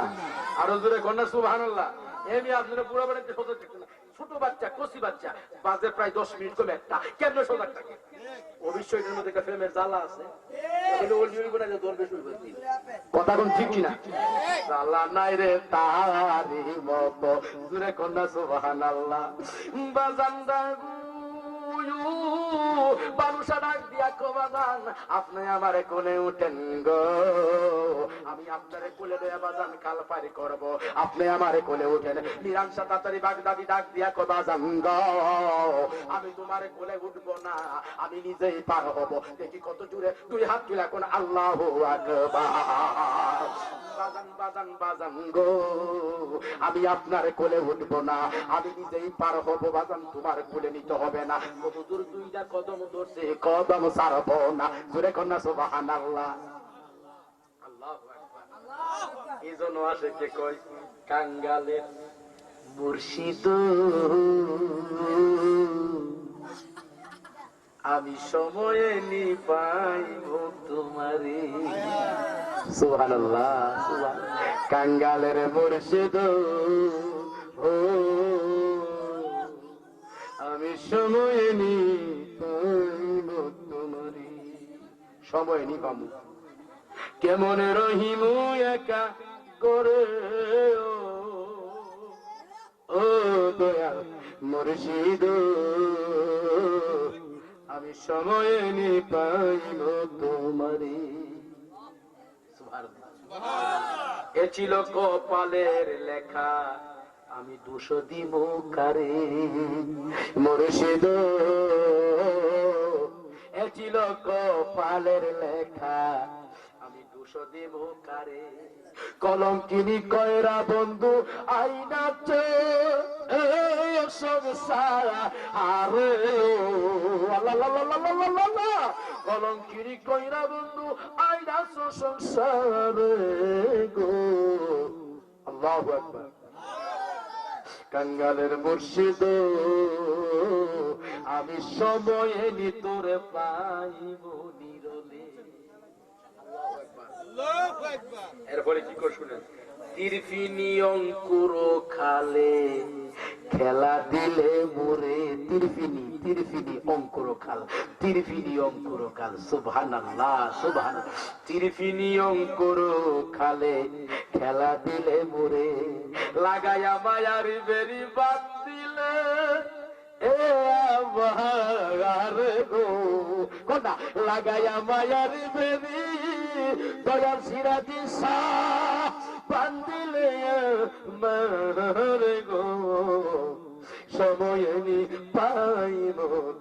আরো জোরে কন্যা সুবহানাল্লাহ। এমনি আপনারা পুরো বাড়িতে সজাগ থাকতেন না। ছোট বাচ্চা, কচি বাচ্চা, বাজে প্রায় 10 মিনিট কমে একটা, কেন সজাগ থাকে? অবশ্যই এটার মধ্যে একটা প্রেমের জ্বালা আছে। কথা কোন ঠিক কিনা? জ্বালা নাই রে তারি মতো, জোরে কন্যা সুবহানাল্লাহ। বাজান্দা বালুসা ডাক দিয়া কবাজান, আপনি আমারে কোলে উঠেন গো, আমি আপনারে কোলে লইয়া বাজান কাল পারি করব। আপনি আমারে কোলে উঠেন। নিরাংশা তাড়াতাড়ি বাগদাদি ডাক দিয়া কবাজান গো, আমি তোমারে কোলে উঠবো না, আমি নিজেই পার হব। দেখি কত জোরে দুই হাত তুলে কোন আল্লাহু আকবার। বাজান বাজান বাজান গো, আমি আপনার কোলে উঠবো না, আমি নিজেই পার হব। বাজান তোমার কোলে নিতে হবে না। হুজুর দুইটা কদম ধরছে, কদম ছাড়বো না। জোরে কন্যা সুবহানাল্লাহ। আল্লাহু আকবার। এই জন্য আসে কে কয় কাঙ্গালের মুর্শিদ, আমি সময়ে নি পাইব তোমারে। সুবহানাল্লাহ সুবহানাল্লাহ। কাঙ্গালের মুর্শিদ ও, আমি সময়ে নি পাইব তোমারে। সময় নি পাবো কেমন রহিমু একা করে ও দয়াল মুর্শিদ, আমি সময়ে নি পাইব তোমারে। এ ছিল কপালের লেখা, আমি দোষ দিব কারে মুর্শিদ। এ ছিল কপালের লেখা, আমি দোষ দিব কারে। কলঙ্কিনী কয়রা বন্ধু আইনাতে সংসার আরে কলঙ্কিনী কয়রা বন্ধু আইনাছ সংসারে গো। আল্লাহু আকবার। কাঙ্গালের মুর্শিদ, আমি সময়ে নি তোরে পাইব নিরলে। এরপরে কি করে শুনেন? তিরফিনি অঙ্কুর খালে খেলা দিলে মোরে। তিরফিনি তিরফিনি অঙ্কুর খাল, তিরফিনি অঙ্কুর খাল। সুবহানাল্লাহ সুবহানাল্লাহ। তিরফিনি অঙ্কুর খালে খেলা দিলে মোরে, লাগায়া মায়ার বেরি বাদ দিলে এ আমার গো। কোনা লাগায়া মায়ার বেরি দয়াল সিরাজি শাহ বান্দিলে মারে গো। সময় নি পাইব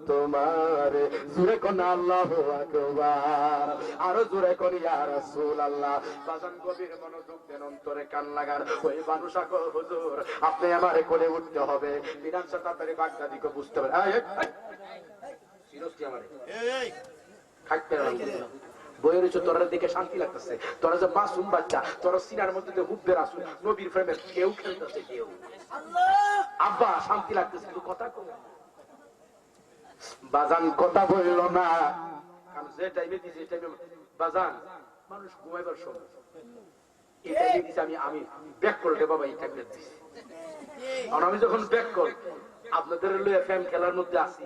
তোমার। জোরে কোন আল্লাহু আকবার। আরো জোরে কোন ইয়া রাসূলুল্লাহ। বাজান গভীর মনোযোগ দেন, অন্তরে কান লাগান। ওই মানুষ কো হুজুর আপনি আমারে কোলে উঠতে হবে। বিধান তাড়াতাড়ি বাগদাদিকে বুঝতে পারে। সিরস্তি আমারে এই খাইতে বইয়ের তোরার দিকে শান্তি লাগতেছে। তোরা যে মাসুম বাচ্চা, তোরা সিনার মধ্যে হুব্বের আসুন নবীর প্রেমের কেউ খেলতেছে কেউ। আব্বা শান্তি লাগতেছে, কিন্তু কথা কমে বাজান কথা বলল না। কারণ যে টাইমে দিয়েছে এই টাইমে বাজান মানুষ ঘুমাইবার সময়। এই টাইমে দিয়েছে আমি ব্যাক করলে বাবা এই টাইমে দিয়েছি। কারণ আমি যখন ব্যাক কর আপনাদের লইয়া ফ্যান খেলার মধ্যে আসি,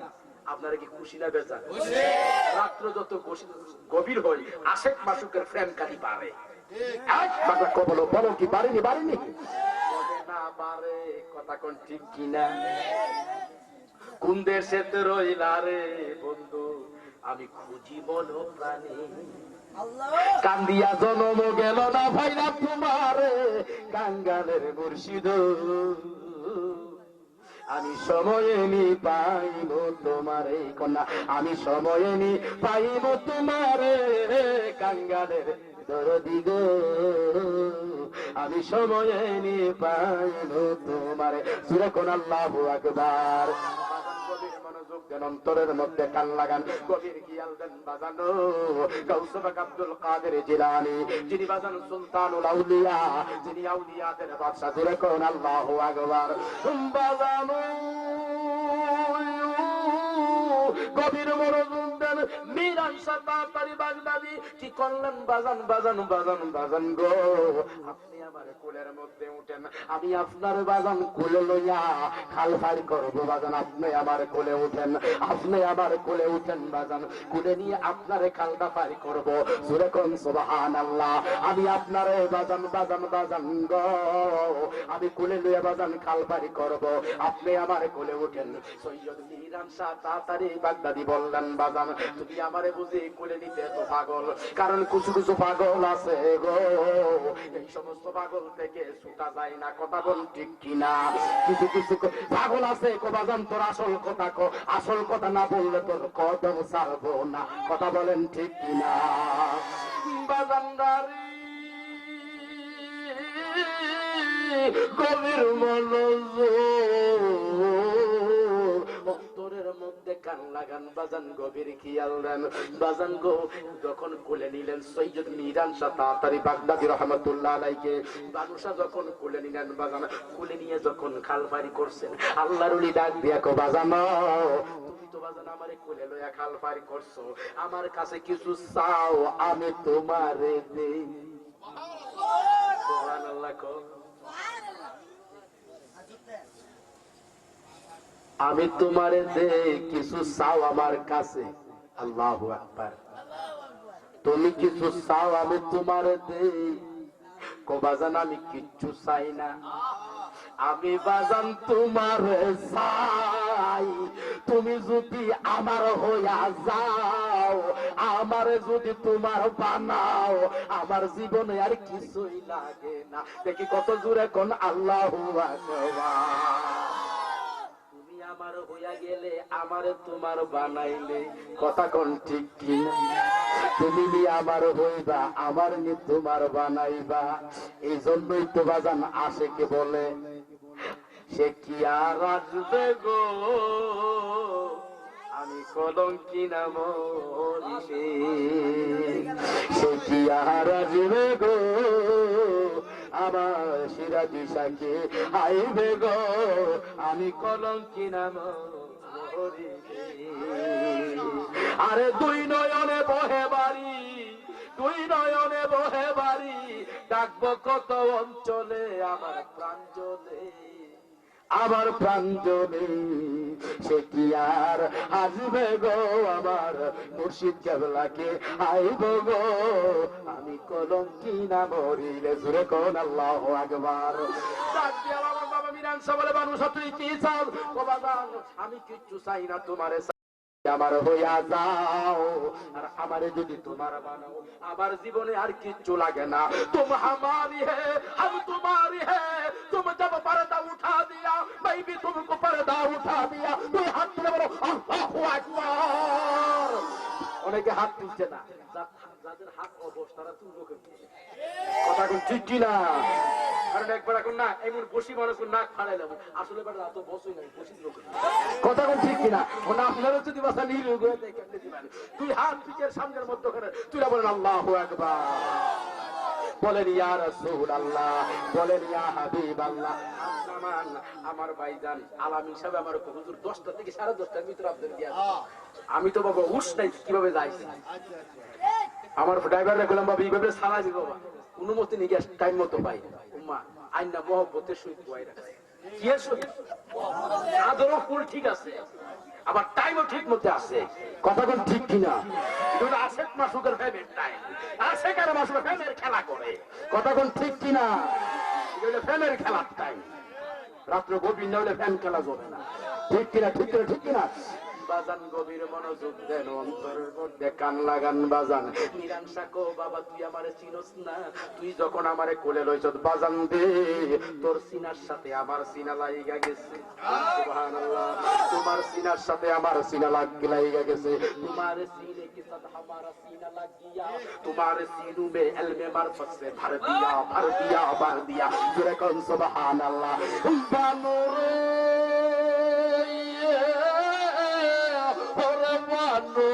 আপনারা কি খুশি না বেজান? রাত্র যত গভীর হয় আশেক মাসুকের ফ্রেম কালি পারে। বলো বলো কি বাড়েনি বাড়েনি না বাড়ে? কথা কোন ঠিক কিনা? কোন দেশে রইলা রে বন্ধু, আমি খুঁজি মন প্রাণে। কান্দিয়া জনম গেল না ভাইরা তোমারে, কাঙ্গালের মুর্শিদ আমি সময়ে নি পাইব তোমারে কন্যা, আমি সময়ে নি পাইব তোমারে কাঙ্গালের দরদি গো, আমি সময়ে নি পাইব তোমারে। সূরা কোন আল্লাহু আকবার। মনোযোগ দেন, অন্তরের মধ্যে কান লাগান, গভীর খেয়াল দেন বাজানো। গাউসে পাক আব্দুল কাদের জিলানী, যিনি বাজান সুলতানুল আউলিয়া, যিনি আউলিয়াদের বাদশা। সূরা কোন আল্লাহু আকবার। বাজানো গভীর মনোযোগ দেন। মিরান শাহ তাড়াতাড়ি বাগদাদি কি করলেন? বাজান বাজান বাজান বাজান গো, আপনি আমার কোলের মধ্যে উঠেন, আমি আপনার বাজান কোলে লইয়া খাল ফাড়ি করবো। বাজান আপনি আমার কোলে উঠেন, আপনি আমার কোলে উঠেন বাজান, কোলে নিয়ে আপনারে খালটা ফাড়ি করবো। জোরে কোন সুবহানাল্লাহ। আমি আপনারে বাজান বাজান বাজান গো, আমি কোলে লইয়া বাজান খাল ফাড়ি করবো, আপনি আমার কোলে উঠেন। সৈয়দ মিরান শাহ তাড়াতাড়ি বাগদাদি বললেন, বাজান তুমি আমারে বুঝি কোলে নিতে তো পাগল, কারণ কিছু কিছু পাগল আছে গো, এই সমস্ত পাগল থেকে ছুটা যায় না। কথা বল ঠিক কিনা? কিছু কিছু পাগল আছে কো বাজান তোর আসল কথা কো, আসল কথা না বললে তোর কদম ছাড়বো না। কথা বলেন ঠিক কিনা? বাজানদারি গভীর মনোযোগ, অন্তরের মধ্যে কান লাগান বাজান, গভীর খেয়াল দেন বাজান গো। যখন কোলে নিলেন সৈয়দ মিরান শাহ তাড়াতাড়ি বাগদাদি রহমাতুল্লাহ আলাইকে, বাদশা যখন কোলে নিলেন বাজান, কোলে নিয়ে যখন খাল ফাড়ি করছেন, আল্লাহর ওলি ডাক দিয়া কো বাজান তুমি তো বাজান আমারে কোলে লইয়া খাল ফাড়ি করছো, আমার কাছে কিছু চাও আমি তোমারে দেই। সুবহানাল্লাহ কো। আমি তোমারে দে কিছু চাও আমার কাছে। আল্লাহু আকবার। তুমি কিছু চাও আমি তোমারে দে। কো বাজান আমি কিচ্ছু চাই না, আমি বাজান তোমারে চাই, তুমি যদি আমার হইয়া যাও, আমারে যদি তোমার বানাও, আমার জীবনে আর কিছুই লাগে না। দেখি কত জোরে কোন আল্লাহু আকবার। আমার হইয়া গেলে আমারে তোমার বানাইলে, কথা কোন ঠিক কিনা? তুমি নি আমার হইবা, আমার নি তোমার বানাইবা। এই জন্যই তো বাজান আশেকে বলে, সে কি আর আসবে গো আমি কলঙ্কি না মরিষে, সে কি আর আসবে গো আমার সিরাজি সাকে আইবে গো আমি কলঙ্কি না মরিষে। আরে দুই নয়নে বহে বাড়ি, দুই নয়নে বহে বাড়ি, ডাকবো কত অঞ্চলে আমার প্রাণ জ্বলে, আমার প্রাণ জ্বলে। সে কি আর আসবে গো আমার মুর্শিদ কেবলাকে আইব গো আমি কলঙ্কি না মরিলে। জোরে কোন আল্লাহু আকবার। ডাক দিয়া আমার বাবা মিরান সাহেব বলে, মানুষ তুই কি চাও? ও বাজান আমি কিচ্ছু চাই না, তোমারে আমার হইয়া যাও, আর আমারে যদি তোমার বানাও, আমার জীবনে আর কিচ্ছু লাগে না। তুম হামারি হে हम तुम्हारी है, तुम जब पर्दा उठा दिया मैं भी तुमको पर्दा उठा दिया। তুই হাত তুলে বলো আল্লাহু আকবার। অনেকে হাত তুলছে না, যাদের হাত অবশ তারা তুলবো কেমনে? কথা কোন ঠিক কিনা? কারণ একবার এখন না এমন বসি মানুষ নাক ফাড়াই যাবো, আসলে এত বসই নাই বসি লোক। কথা কোন ঠিক কিনা? ওনা আপনারও যদি বাসা নিয়ে তুই হাত পিঠের সামনের মধ্যে তুই বলেন আল্লাহু আকবার, বলেন ইয়া রাসূলুল্লাহ, বলেন ইয়া হাবিবাল্লাহ। আমার ভাইজান আলাম হিসাবে আমার হুজুর 10টা থেকে 10:30টার ভিতরে আপনাদের দিয়া, আমি তো বাবা উস নাই কিভাবে যাইছি। আমার ড্রাইভার রাখলাম বাবা এইভাবে সারা দিব বাবা, অনুমতি নিয়ে গিয়ে টাইম মতো পাই উম্মা আইনা মহব্বতের সহিত বয়াই রাখে। কি আদরও ফুল ঠিক আছে, আবার টাইমও ঠিক মতো আছে। কথা কোন ঠিক কিনা? এটা আশেক মাসুকের ফেমের টাইম, আশেক আর মাসুকের ফেমের খেলা করে। কথা কোন ঠিক কিনা? এটা ফেমের খেলার টাইম, রাত্র গভীর না হলে ফ্যান খেলা যাবে না। ঠিক কিনা? ঠিক কিনা? ঠিক কিনা? বাজান গভীর মনোযোগ দেন, অন্তরের মধ্যে কান লাগান বাজান। নিরাংশা কো বাবা তুই আমারে চিনস না, তুই যখন আমারে কোলে লইছ বাজান দে, তোর সিনার সাথে আমার সিনা লাইগা গেছে। সুবহানাল্লাহ, তোমার সিনার সাথে আমার সিনা লাইগা গেছে। তোমার सीने के साथ हमारा सीना लग गया, तुम्हारे सीनों में इल्म मार्फत से भर दिया भर दिया भर दिया। जोरे कौन सुभान अल्लाह। बानोरे ओरे बानो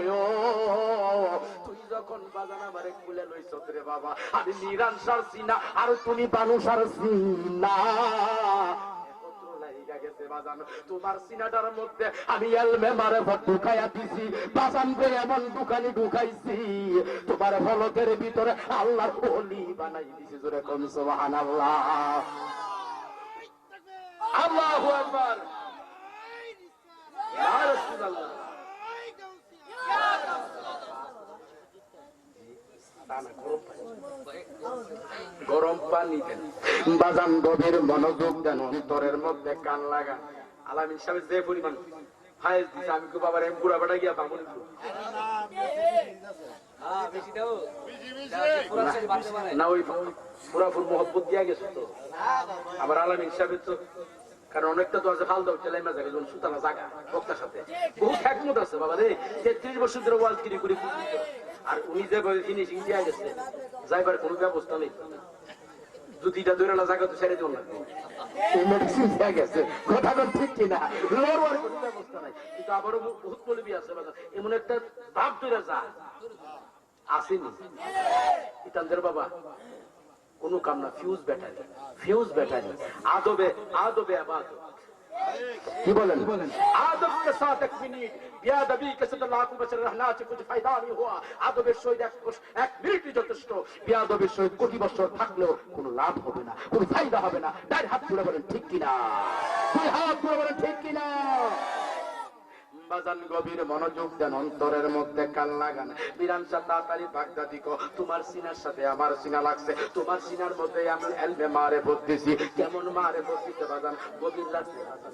यो তুই যখন বাজান আমারে খুলে লইছ রে বাবা, আমি নিরানসার সিনা আর তুমি বানুসার সিনা তোমার সিনাটার মধ্যে আমি এলমে মারিফত ঢুকাইয়া দিছি বাজান গো, এমন দোকানে ঢুকাইছি তোমার ফলকের ভিতরে আল্লাহর ওলি বানাই দিছি। জোরে কোন সুবহানাল্লাহ। আল্লাহু আকবার। ইয়া রাসূলুল্লাহ, গরম পানি দেন বাজান, গভীর মনোযোগ দেন, অন্তরের মধ্যে কান লাগান। আলামিন সাহেব যে পরিমাণ ফাইজ দিছে, আমি কো বাবার বুড়া বেটা গিয়া বামুন না, ওই পুরাপুর মহব্বত দিয়া গেছে তো আবার আলামিন সাহেবের তো, কারণ অনেকটা তো আছে ফাল দাও চেলাইমা জায়গা, যেমন সুতানা জায়গা বক্তার সাথে বহুত একমত আছে বাবা রে। 33 বছর ধরে ওয়াজ কিরি করে, আর উনি যে ফিনিশিং দিয়া গেছে যাইবার কোনো ব্যবস্থা নেই। জুতিটা ধরে না জায়গা তো ছেড়ে দিও না, মেডিসিন দিয়া গেছে, কথা ঠিক কিনা, লড়বার কোনো ব্যবস্থা নাই। কিন্তু আবারও বহুত বলবি আছে এমন একটা ভাব ধরে যা আসেনি ইতানদের বাবা কোনো কাম না। ফিউজ ব্যাটারি আদবে আদবে আবাদ কি বলেন, আদব के साथ 1 मिनट बेअदबी के साथ लाखों बचर रहना से कुछ फायदा नहीं हुआ। আদবের সহিত 1 মিনিটই যথেষ্ট, বেয়াদবের সহিত কোটি বছর থাকলেও কোনো লাভ হবে না, কোনো ফায়দা হবে না। তাই হাত তুলে বলেন ঠিক কিনা, তুই হাত তুলে বলেন ঠিক কিনা। বাজান গভীর মনোযোগ দেন, অন্তরের মধ্যে কান লাগান। বিরানসা তাড়াতাড়ি বাগদাদি কো, তোমার সিনার সাথে আমার সিনা লাগছে, তোমার সিনার মধ্যে আমি এলমে মারিফত দিছি। কেমন মারিফত দিতে বাজান, গভীর লাগছে বাজান।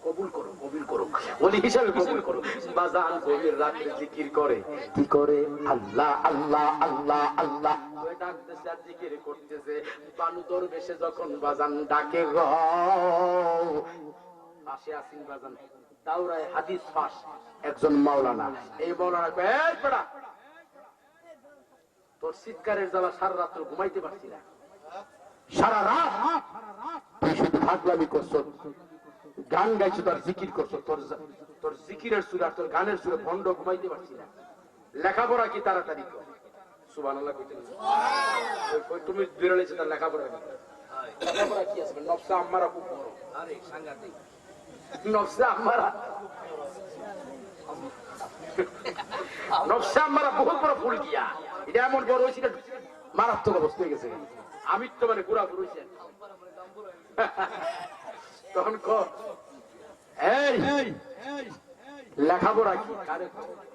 কবুল করো, কবুল করো, ওলি হিসাবে কবুল করো। বাজান গভীর রাতে জিকির করে, কি করে? আল্লাহ আল্লাহ আল্লাহ আল্লাহ ডাকতেছে আর জিকির করতেছে। বানু দরবেশে যখন বাজান ডাকে গো, পাশে আসিন বাজান দাওরায়ে হাদিস ফাঁস একজন মাওলানা। এই মাওলানা কয়, এই বেটা তোর চিৎকারের জ্বালা সারা রাত ঘুমাইতে পারছি না, সারা রাত তুই শুধু ভাগলামি করছো, গান গাইছো, তোর জিকির করছো, তোর জিকিরের সুরে আর তোর গানের সুরে ভণ্ড, ঘুমাইতে পারছি না। লেখাপড়া কি তাড়াতাড়ি কর। সুবহানাল্লাহ কইতেন তুমি বিরলেছে তার লেখাপড়া কি, লেখাপড়া কি আসবে? নফসে আম্মারা খুব বড়, আরে সাংঘাতিক নফসে আম্মারা, নফসে আম্মারা বহুত বড় ফুল গিয়া। এটা এমন বড় হয়েছে, মারাত্মক অবস্থা হয়ে গেছে। আমি তো মানে পুরা পুরুষে তখন লেখাপড়া কি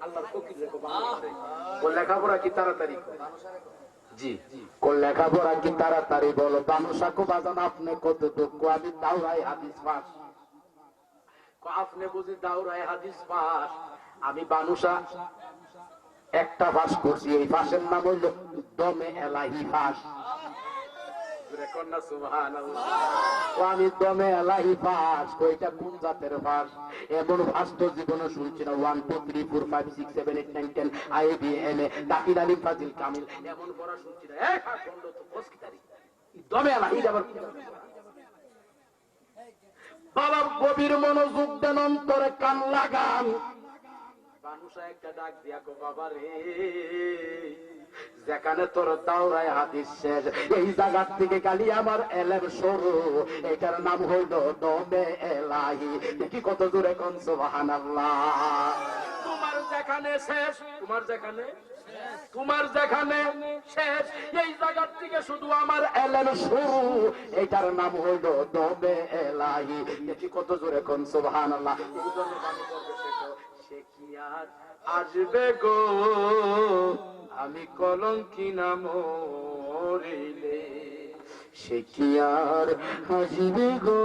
আল্লাহর ফকির রেখো, লেখাপড়া কি তাড়াতাড়ি জি লেখাপড়া কি তাড়াতাড়ি বলো। বানুসাকো বাজান আপনি কত দুঃখ, আমি দাওরায়ে হাদিস পাস। আপনি বুঝি দাওরায়ে হাদিস পাস, আমি বানুসা একটা ফাঁস করছি, এই ফাঁসের নাম হইল দমে এলাহি ফাঁস। আমি দমে এলাহি ফাঁস, কইটা কোন জাতের ফাঁস? এমন ফাঁস তো জীবনে শুনছি না। 1 2 3 4 5 6 7 8 9 10 IBMA দাকিল আলিম ফাজিল কামিল এমন পড়া শুনছি না। এই ফাঁস বন্ধ তো ফসকিতারি দমে এলাহি আবার বাবা গভীর মনোযোগ দেন, অন্তরে কান লাগান। মানুষ একটা ডাক দিয়া কো, বাবা রে যেখানে তোর দাওরায়ে হাদিস শেষ, এই জায়গার থেকে খালি আমার এলেম শুরু, এটার নাম হইল দমে এলাহি। কি কত জোরে কোন সুবহানাল্লাহ। তোমার যেখানে শেষ, তোমার যেখানে শেষ, এই জায়গার থেকে শুধু আমার এলেম শুরু, এটার নাম হইল দমে এলাহি। কি কত জোরে কোন সুবহানাল্লাহ। সে কি আর আসবে গো আমি কলঙ্কি না মরিলে, সে কি আর হাসিবে গো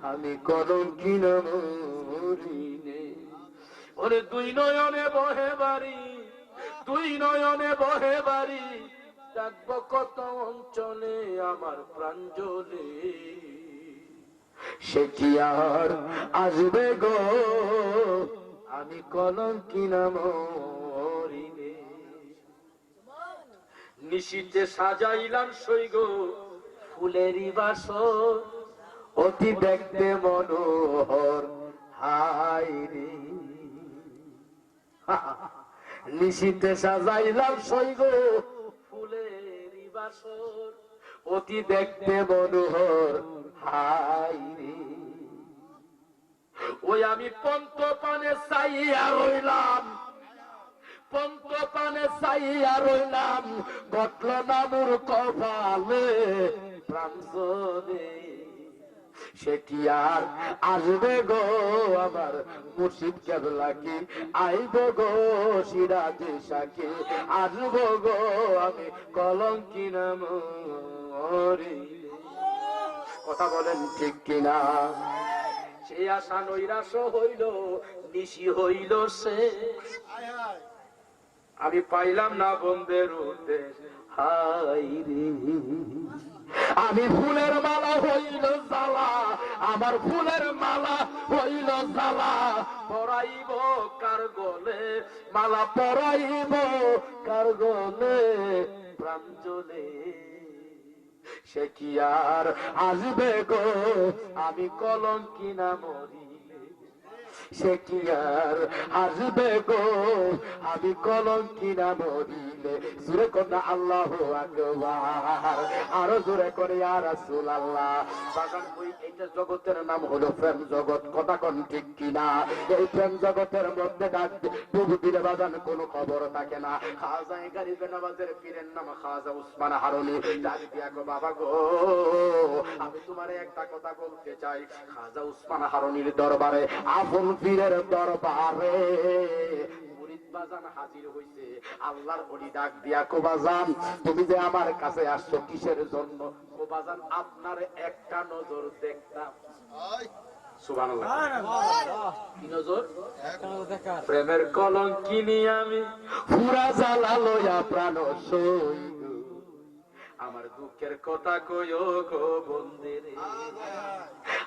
আমি কলঙ্কি না মরিলে। ওরে দুই নয়নে বহে বাড়ি, দুই নয়নে বহে বাড়ি, ডাকবো কত অঞ্চলে আমার প্রাণ জ্বলে। সে কি আর আসবে গো আমি কলঙ্কি না মরিলে। নিশীথে সাজাইলাম সৈগ ফুলেরই বাসর, অতি দেখতে মনোহর হায় রে। নিশীথে সাজাইলাম সৈগ ফুলেরই বাসর, অতি দেখতে মনোহর হায় রে। ওই আমি পন্ত পানে চাইয়া রইলাম, পন্ত পানে চাইয়া রইলাম, ঘটল না মোর কপালে প্রাণ জ্বলে। সে কি আর আসবে গো আমার মুর্শিদ কেবলা কি আইব গো সিরাজে সাকি আসব গো আমি কলঙ্কি না মরিলে। কথা বলেন ঠিক কিনা? সে আশা নৈরাশ হইল, নিশি হইল সে, আমি পাইলাম না বন্ধের উদ্দেশ হাই রে। আমি ফুলের মালা হইল জ্বালা, আমার ফুলের মালা হইল জ্বালা, পরাইব কার গলে, মালা পরাইব কার গলে প্রাণ জ্বলে। সে কি আর আসবে গো আমি কলঙ্কি না মরিলে। সে কি আর আসবে গো আমি কলঙ্কি না মরিলে। জোরে কন্যা আল্লাহু আকবার, আরো জোরে করে ইয়া রাসূলুল্লাহ। বাগান ওই এইটা জগতের নাম হলো প্রেম জগৎ। কথা কোন ঠিক কিনা? এই প্রেম জগতের মধ্যে ডাক প্রভু পীরে বাজান কোনো খবর থাকে না। খাজা গরিব নওয়াজের পীরের নাম খাজা উসমান হারুনি। ডাক দিয়া গো বাবা গো আমি তোমারে একটা কথা বলতে চাই। খাজা উসমান হারুনির দরবারে, আপন পীরের দরবারে মুরিদ বাজান হাজির হইছে। আল্লাহর ওলি ডাক দিয়া কো বাজান তুমি যে আমার কাছে আসছো কিসের জন্য? কো বাজান আপনার একটা নজর দেখতাম। সুবহানাল্লাহ। কি নজর? প্রেমের কলঙ্কিনী আমি পুরা জ্বালা লইয়া প্রাণ সই গো। আমার দুঃখের কথা কইও গো বন্দেরে,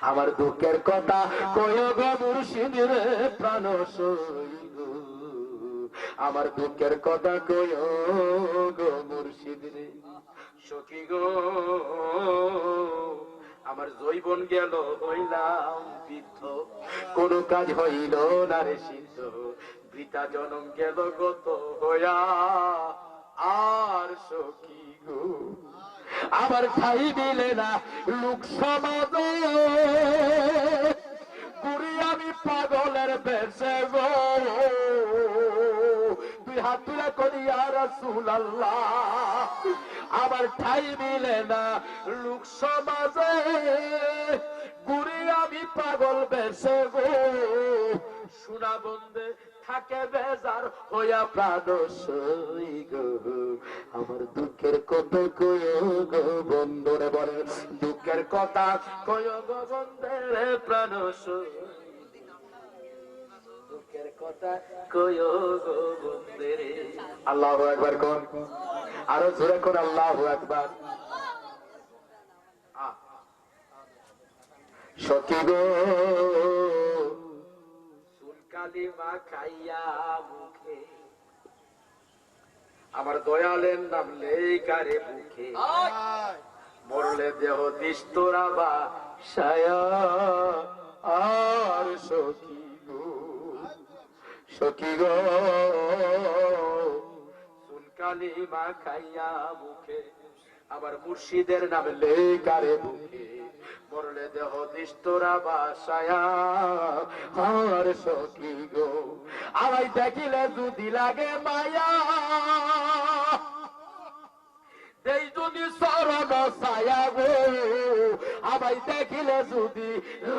আমার দুঃখের কথা কয় গো মুর্শিদ রে প্রাণ সই গো। আমার দুঃখের কথা কয় গো মুর্শিদ রে। সখী গো আমার জৈবন গেল হইলাম বৃদ্ধ, কোনো কাজ হইল না রে সিদ্ধ। বৃথা জনম গেল গত হইয়া, আর সখী গো আমার ঠাই দিলে না লোক সমাজে, ঘুরি আমি পাগলের বেশে গো। দুই হাত তুলে করি ইয়া রাসূলুল্লাহ, আমার ঠাই দিলে না লোক সমাজে, ঘুরি আমি পাগল বেশে গো। শোনা বন্দে থাকে বেজার হইয়া প্রাণ সই গো। আমার দুঃখের কথা কয় গো বন্ধুরে বলে, দুঃখের কথা কয় গো বন্ধুরে প্রাণ সই। দুঃখের কথা কয় গো বন্ধুরে। আল্লাহু আকবার কোন, আরো জোরে কোন আল্লাহু আকবার। সখী গো কালিমা খাইয়া মুখে, আমার দয়ালের নাম লেখারে মুখে, মরলে দেহ দিস্তরা বা ছায়া। আর সখী গো, সখী গো সুন কালিমা খাইয়া মুখে, আমার মুর্শিদের নাম লেখারে মুখে, মরলে দেহ দিস্তরা বা ছায়া। আর সখী গো আমায় দেখিলে যদি লাগে মায়া, দেই যদি চরণ ছায়া গো। আমায় দেখিলে যদি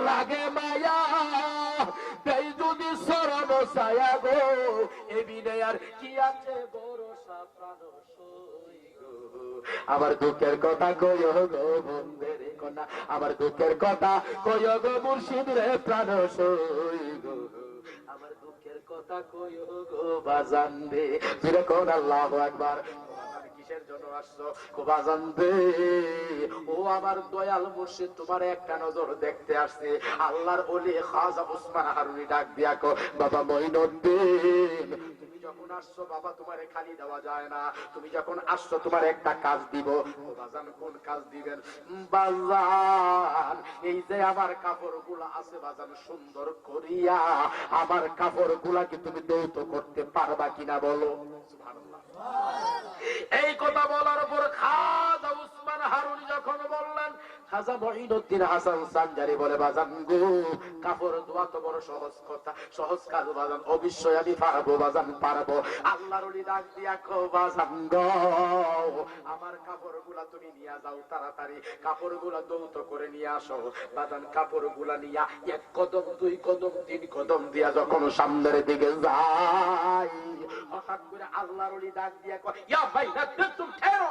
লাগে মায়া, দেই যদি চরণ ছায়া গো। এ বিনে আর কি আছে বড় বসা প্রাণ সই গো, আমার দুঃখের কথা কইও গো বন্ধের কন্যা, আমার দুঃখের কথা কইও গো মুর্শিদ রে প্রাণ সই গো, আমার দুঃখের কথা কইও গো বাজান রে। ফিরে কোন আল্লাহু আকবার। কিসের জন্য আসছো বাজান রে? ও আমার দয়াল মুর্শিদ তোমার একটা নজর দেখতে আসছে। আল্লাহর ওলি খাজা উসমান হারুনি ডাক দিয়া কো, বাবা মঈনুদ্দিন তুমি যখন আসছো বাবা তোমারে খালি দেওয়া যায় না, তুমি যখন আসছো তোমার একটা কাজ দিব। বাজান কোন কাজ দিবেন? বাজান এই যে আমার কাপড় গুলা আছে বাজান সুন্দর করিয়া আমার কাপড় গুলাকে তুমি দৌত করতে পারবা কিনা বলো। সুবহানাল্লাহ। এই কথা বলার পর খাজা উসমান হারুনি যখন বললেন, খাজা মঈনুদ্দিন হাসান সানজারি বলে, বাজান গো কাপড় ধোয়া তো বড় সহজ কথা, সহজ কাজ বাজান, অবশ্যই আমি পারবো বাজান, পারবো। আল্লাহর ওলি ডাক দিয়া কো, বাজান গো আমার কাপড় গুলা তুমি নিয়ে যাও, তাড়াতাড়ি কাপড় গুলা দৌত করে নিয়ে আসো। বাজান কাপড় গুলা নিয়া এক কদম দুই কদম তিন কদম দিয়া যখন সামনের দিকে যাই, হঠাৎ করে আল্লাহর ওলি ডাক দিয়া কয়, ইয়া মঈনুদ্দিন তুমি ঠেরো,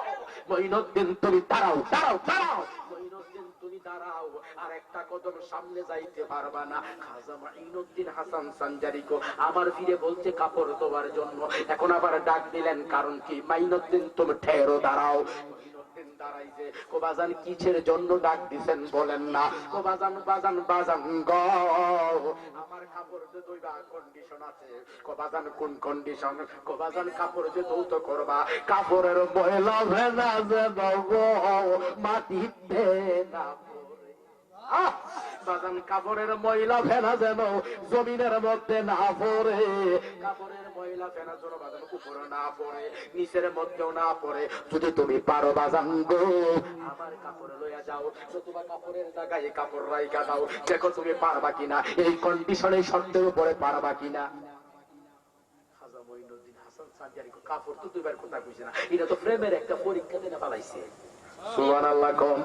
মঈনুদ্দিন তুমি দাঁড়াও দাঁড়াও দাঁড়াও, মঈনুদ্দিন তুমি দাঁড়াও, আর একটা কদম সামনে যাইতে পারবা না। খাজা মঈনুদ্দিন হাসান সানজারি কো আমার ফিরে বলছে কাপড় ধোয়ার জন্য, এখন আবার ডাক দিলেন কারণ কি? মঈনুদ্দিন তুমি ঠেরো দাঁড়াও। দাঁড়াইছে কো বাজান কিসের জন্য ডাক দিছেন বলেন না? কো বাজান বাজান বাজান গো আমার কাপড় যে ধোইবা কন্ডিশন আছে। কো বাজান কোন কন্ডিশন? কো বাজান কাপড় যে ধৌত করবা কাপড়ের ময়লা ভেজা যে দাও মাটিতে না পড়ে। বাজান কাপড়ের ময়লা ফেনা যেন জমিনের মধ্যে না পড়ে, কাপড়ের ময়লা ফেনা যেন বাজান উপরে না পড়ে, নিচের মধ্যেও না পড়ে। যদি তুমি পারো বাজান গো আমার কাপড় লইয়া যাও, তোমার কাপড়ের জায়গায় কাপড় রাইখা দাও, দেখো তুমি পারবা কিনা, এই কন্ডিশনে শর্তের উপরে পারবা কিনা। খাজা মঈনুদ্দিন হাসান সানজারি কাপড় তো দুইবার কথা কইছে না, এটা তো প্রেমের একটা পরীক্ষা দিনে পালাইছে। সুবহানাল্লাহ কম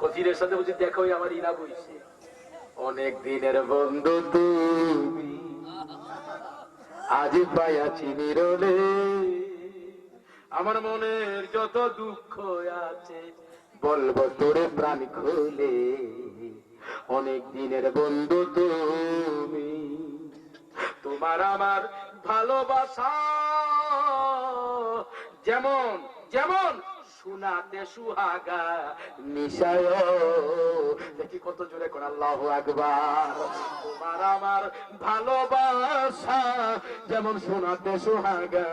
কতিরের সাথে বুঝি দেখোই আমার ইনা বইছে, অনেক দিনের বন্ধু তুমি আজ পাইয়াছি নিরলে, আমার মনের যত দুঃখ আছে বলবো তোরে প্রাণ খুলে, অনেক দিনের বন্ধু তুমি, তোমার আমার ভালোবাসা যেমন যেমন সুনাতে সুহাগা নিশায়। দেখি কত জোরে কোন আল্লাহু আকবার। তোমার আমার ভালোবাসা যেমন সোনাতে সুহাগা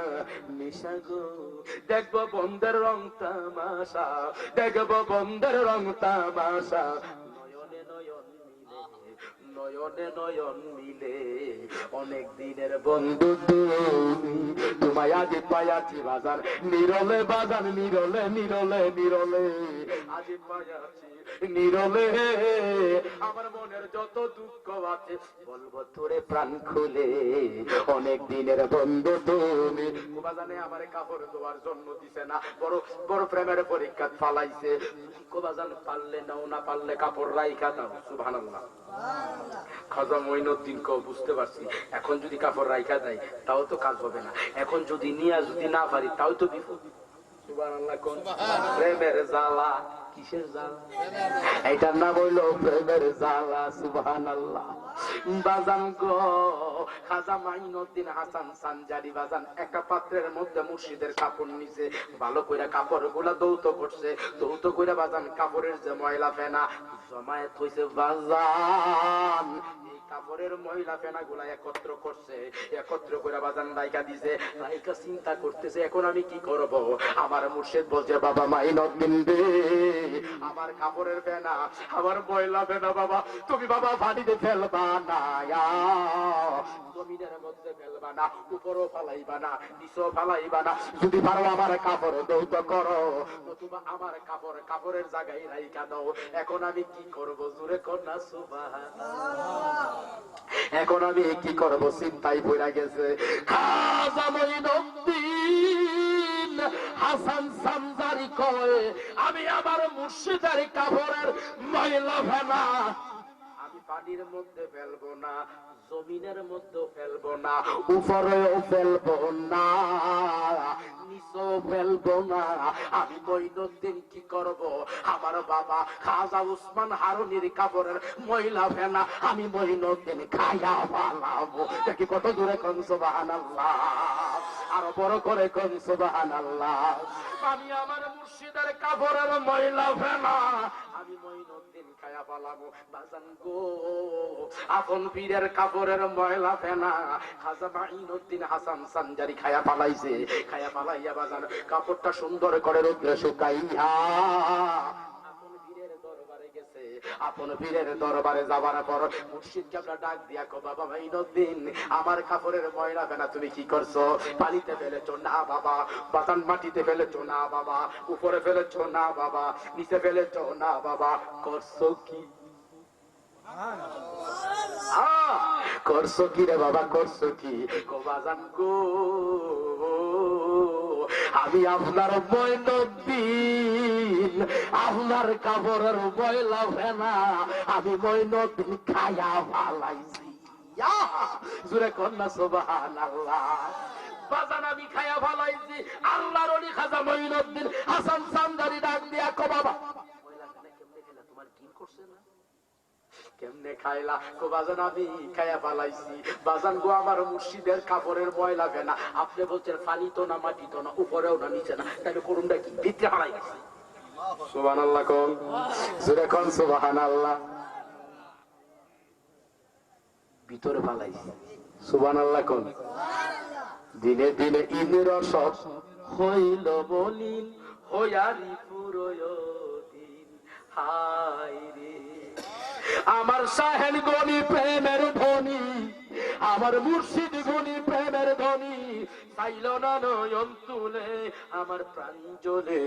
নিশা গো, দেখবো বন্ধের রং তামাশা, দেখবো বন্ধের রং তামাশা, নয়নে নয়ন মিলে, নয়নে নয়ন মিলে, অনেক দিনের বন্ধু তুমি, তোমায় আজ পাইয়াছি বাজার নিরলে, বাজার নিরলে নিরলে নিরলে, আজ পাইয়াছি নিরলে, আমার মনের যত দুঃখ আছে বলবো তোরে প্রাণ খুলে, অনেক দিনের বন্ধু তুমি। কোবাজানে আমার কাপড় ধোয়ার জন্য দিছে না, বড় বড় প্রেমের পরীক্ষা ফালাইছে। কোবাজান পারলে নাও, না পারলে কাপড় রাইখা দাও। সুবহানাল্লাহ। খাজা মঈনুদ্দিন কো বুঝতে পারছি, এখন যদি কাপড় রাইখা দেয় তাও তো কাজ হবে না, এখন যদি নিয়ে যদি না পারি তাও তো বিপদ। সুবহানাল্লাহ কোন প্রেমের জ্বালা, কিসের জ্বালা? এইটার নাম হইল প্রেমের জ্বালা। সুবহানাল্লাহ। বাজান গো খাজা মঈনুদ্দিন হাসান সানজারি বাজান একটা পাত্রের মধ্যে মুর্শিদের কাপড় নিছে, ভালো কইরা কাপড় গুলা দৌত করছে, দৌত কইরা বাজান কাপড়ের যে ময়লা ফেনা জমায়েত হইছে বাজান, কাপড়ের মহিলা ফেনা গুলা একত্র করছে, একত্র করে বাজান রাইখা দিছে, রাইখা চিন্তা করতেছে এখন আমি কি করব। আমার মুর্শিদ বলছে, বাবা মঈনুদ্দিন রে আমার কাপড়ের ফেনা, আমার মহিলা ফেনা বাবা তুমি বাবা পানিতে ফেলবা না, জমিনের মধ্যে ফেলবা না, উপরও ফালাইবা না, নিচেও ফালাইবা না, যদি পারো আমার কাপড় দৌত করো, নতুবা আমার কাপড় কাপড়ের জায়গায় রাইখা দাও। এখন আমি কি করব জোরে কর না সুবহানাল্লাহ। এখন আমি কি করব চিন্তায় পড়ে গেছে। খাজা মঈনুদ্দিন হাসান সানজারি কয়, আমি আমার মুর্শিদের কাপড়ের ময়লা ফেনা আমি পানির মধ্যে ফেলবো না, জমিনের মধ্যে ফেলবো না, উপরেও ফেলবো না, ফেলবো না। আমি মঈনুদ্দিন কি করব? আমার বাবা খাজা উসমান হারুনির কাপড়ের ময়লা ফেনা আমি মঈনুদ্দিন খায়া ফালাবো। দেখি কত দূরে কোন সুবহানাল্লাহ, আরো বড় করে কোন সুবহানাল্লাহ। আমি আমার মুর্শিদের কাপড়ের ময়লা ফেনা আমি মঈনুদ্দিন খায়া ফালাবো। বাজান গো, আপন পীরের কাপড়ের ময়লা ফেনা খাজা মাঈনুদ্দিন হাসান সানজারি খায়া ফালাইছে। খায়া ফালাইয়া বাজান কাপড়টা সুন্দর করে রোদ্রে শুকাইয়া আপন পীরের দরবারে গেছে। আপন পীরের দরবারে যাবার পর মুর্শিদ কেবলা ডাক দিয়া কো, বাবা মাঈনুদ্দিন, আমার কাপড়ের ময়লা ফেনা তুমি কি করছো? পানিতে ফেলেছো? না বাবা। বাতান মাটিতে ফেলেছো? না বাবা। উপরে ফেলেছো? না বাবা। নিচে ফেলেছো? না বাবা। করছো কি? করছো কি রে বাবা, করছো কি? বাজান গো, আমি আপনার মঈনুদ্দিন আপনার কাপড়ের ময়লা ফেনা আমি মঈনুদ্দিন খায়া ফালাইছি। জোরে কন্যা সুবহানাল্লাহ। বাজান আমি খায়া ফালাইছি। আল্লাহর ওলি খাজা মঈনুদ্দিন হাসান সানজারি ডাক দিয়া কো, বাবা ময়লা ফেনা কেমনে খেলা? তোমার কি করছে না? কেমনে খাইলা? কো বাজান আমি খায়া ফালাইছি। বাজান গো, আমার মুর্শিদের কাপড়ের ময়লা ফেনা আপনি বলছেন পানি তো না, মাটি তো না, উপরেও না, নিচে না, তাহলে করুনটা কি? ভিতরে হারাই গেছে। সুবহানাল্লাহ কোন, জোরে কোন সুবহানাল্লাহ। ভিতরে ফালাইছি। সুবহানাল্লাহ কোন। দিনে দিনে ইন্দ্র সব হইল মলিন হইয়ারি পুরোদিন। হায় রে আমার সাহেল গনি প্রেমের ধ্বনি, আমার মুর্শিদ গনি প্রেমের ধ্বনি, চাইল না নয়ন তুলে আমার প্রাণ জ্বলে।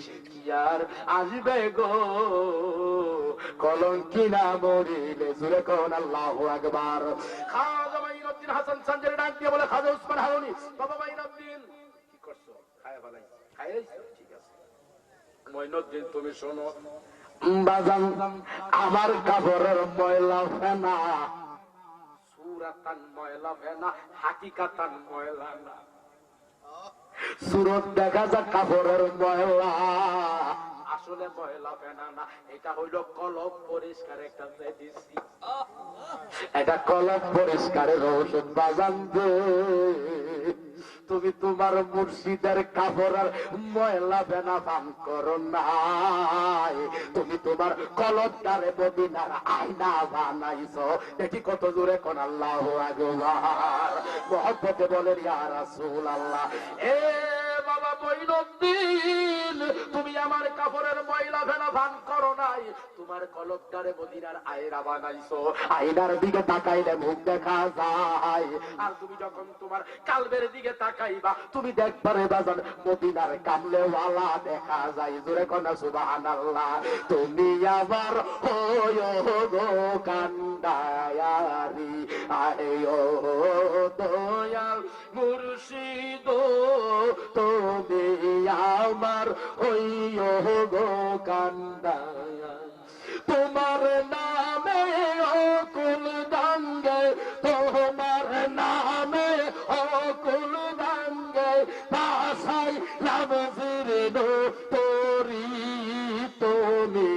সে কি আর আসবে গো কলঙ্কি না মরিলে? জোরে কোন আল্লাহু আকবার। খাজা মাঈনুদ্দিন হাসান সানজারি ডাক দিয়ে বলে, খাজা উসমান হারুনি, বাবা মাঈনুদ্দিন কি করছো? খায়া ফালাইছি। খাইছো? ঠিক আছে মাঈনুদ্দিন, তুমি শোনো। বাজান আমার কাপড়ের ময়লা ফেনা সুরাতান ময়লা ফেনা, হাকিকাতান ময়লা না। সুরত দেখা যাক কাপড়ের ময়লা, আসলে ময়লা ফেনা না। এটা হইল কলম পরিষ্কার একটা মেডিসিন, এটা কলম পরিষ্কারের ঔষধ। বাজান দে, তুমি তোমার মুর্শিদের কাপড়ের ময়লা ফেনা পান করো নাই, তুমি তোমার কলমটারে মদিনার আয়না বানাইছো। দেখি কত জোরে কোন আল্লাহু আকবার। মুহাব্বতে বলেন ইয়া রাসূলুল্লাহ। এ বাবা মঈনুদ্দিন, তুমি আমার কাপড়ের ময়লা ফেনা পান করো নাই, তোমার কলমটারে মদিনার আয়না বানাইছো। আয়নার দিকে তাকাইলে মুখ দেখা যায়, আর তুমি যখন তোমার কালবের দিকে তাকাইবা তুমি দেখবারে বাজান মদিনার কামলেওয়ালা দেখা যায়। জোরে কোন সুবহানাল্লাহ। তুমি আবার হয়ো গো কান্দায়ারি, আয়ো দয়াল মুর্শিদ, তুমি আমার হইও গো কান্দায়া। তোমার নামে অকুল গঙ্গে, তোমার নামে অকুল গঙ্গে, ভাষাই লামজির তোরি, তুমি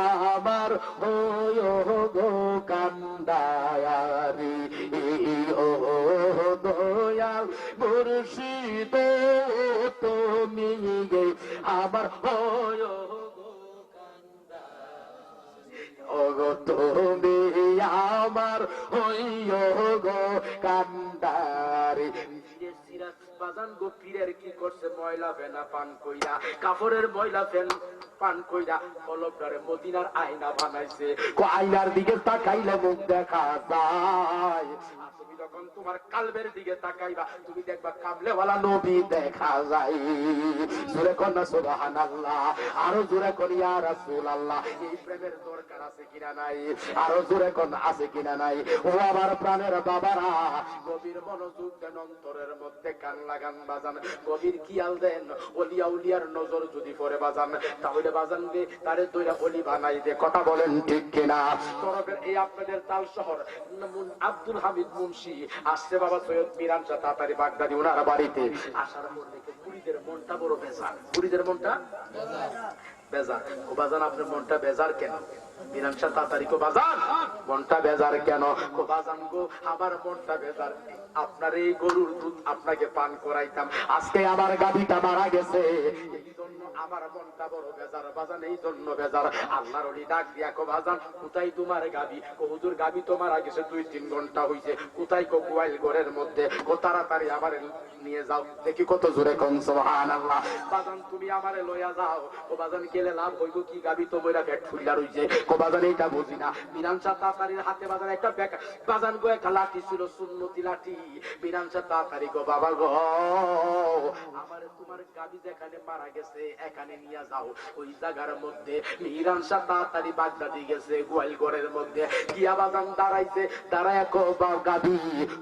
আমার হইও গো কান্দায়ারি, ও দয়াল মুর্শিদ, তুমি আমার হইও ওগো, তুমি আমার হইও গো কান্দারি। বাজান গো, পীরের কি করছে? ময়লা ফেনা পান কইরা, কাপড়ের ময়লা ফেন পান কইরা কলমটারে মদিনার আয়না বানাইছে। আয়নার দিকে তাকাইলে মুখ দেখা যায়, তুমি যখন তোমার কালবের দিকে তাকাইবা তুমি দেখবা কামলেওয়ালা নবী দেখা যায়। জোরে কোন সুবহানাল্লাহ, আরো জোরে কোন ইয়া রাসূলুল্লাহ। এই প্রেমের দরকার আছে কিনা নাই? আরো জোরে কোন আছে কিনা নাই? ও আমার প্রাণের বাবারা, গভীর মনোযোগ দেন, অন্তরের মধ্যে কান লাগান বাজান, গভীর খেয়াল দেন। ওলিয়া উলিয়ার নজর যদি পড়ে বাজান, তাহলে বাজান দে তারে দুইটা অলি বানাই দে। কথা বলেন ঠিক কিনা? তরফের এই আপনাদের তাল শহর আব্দুল হামিদ মুন্সি আসছে বাবা সৈয়দ মিরান শাহ তাতারি বাগদাদি ওনার বাড়িতে। আসার পর দেখে বুড়িদের মনটা বড় বেজার। বুড়িদের মনটা বেজার। ও বাজান আপনার মনটা বেজার কেন? মিরান শাহ তাতারি কো বাজান মনটা বেজার কেন? ও বাজান গো আমার মনটা বেজার, আপনার এই গরুর দুধ আপনাকে পান করাইতাম, আজকে আমার গাভীটা মারা গেছে, এই জন্য আমার মনটা বড় বেজার বাজান, এই জন্য বেজার। আল্লাহর ওলি ডাক দিয়া কো বাজান কোথায় তোমার গাভী? কো হুজুর গাভী তো মারা গেছে 2-3 ঘন্টা হইছে। কোথায়? কো গোয়াল ঘরের মধ্যে। কো তাড়াতাড়ি আমার নিয়ে যাও। দেখি কত জোরে কোন সুবহানাল্লাহ। বাজান তুমি আমারে লইয়া যাও। ও বাজান গেলে লাভ হইব কি? গাভী তো মইরা পেট ফুইলা রইছে। কো বাজান এইটা বুঝি না। মিরান শাহ তাতারির হাতে বাজান একটা বেকা বাজান গো একটা লাঠি ছিল, সুন্নতি লাঠি। মিরান শাহ তাতারি গো বাবা গো আমার তোমার গাভী যেখানে মারা গেছে এখানে নিয়ে যাও। ওই জায়গার মধ্যে মিরান শাহ তাতারি বাগদাদি গেছে গোয়াল ঘরের মধ্যে গিয়া বাজান দাঁড়াইছে। দাঁড়ায় কো গাভী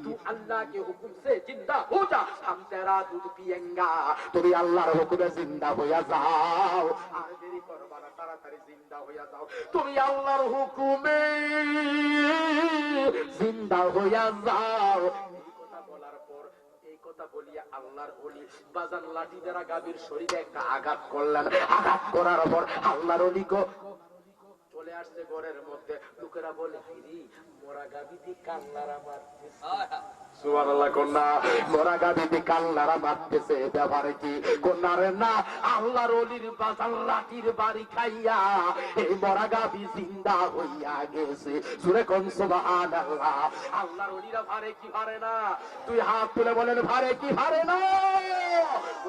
তু আল্লাহ के हुक्म से जिंदा हो जा, हम तेरा दूध पिएंगा। তুমি আল্লাহর হুকুমে জিন্দা হইয়া যাও, আর দেরি করবা না, তাড়াতাড়ি জিন্দা হইয়া যাও। তুমি আল্লাহর হুকুমে জিন্দা হইয়া যাও। এই কথা বলার পর এই কথা বলিয়া আল্লাহর ওলি বাজান লাঠি দ্বারা গাভীর শরীরে একটা আঘাত করলেন। আঘাত করার পর আল্লাহর ওলি গো চলে আসছে ঘরের মধ্যে। লোকেরা বলে হিরি মোরা গাভী দি কান্নারা মারতেছে। সুবহানাল্লাহ। কন্যা মোরা গাভী দি কান্নারা মারতেছে, ব্যাপারে কি? কন্যারে না আল্লাহর ওলির বাজান লাঠির বাড়ি খাইয়া এই মোরা গাভী জিন্দা হইয়া গেছে। সুরে কোন সুবহানাল্লাহ। আল্লাহর ওলিরা পারে কি পারে না? তুই হাত তুলে বলেন পারে কি পারে না?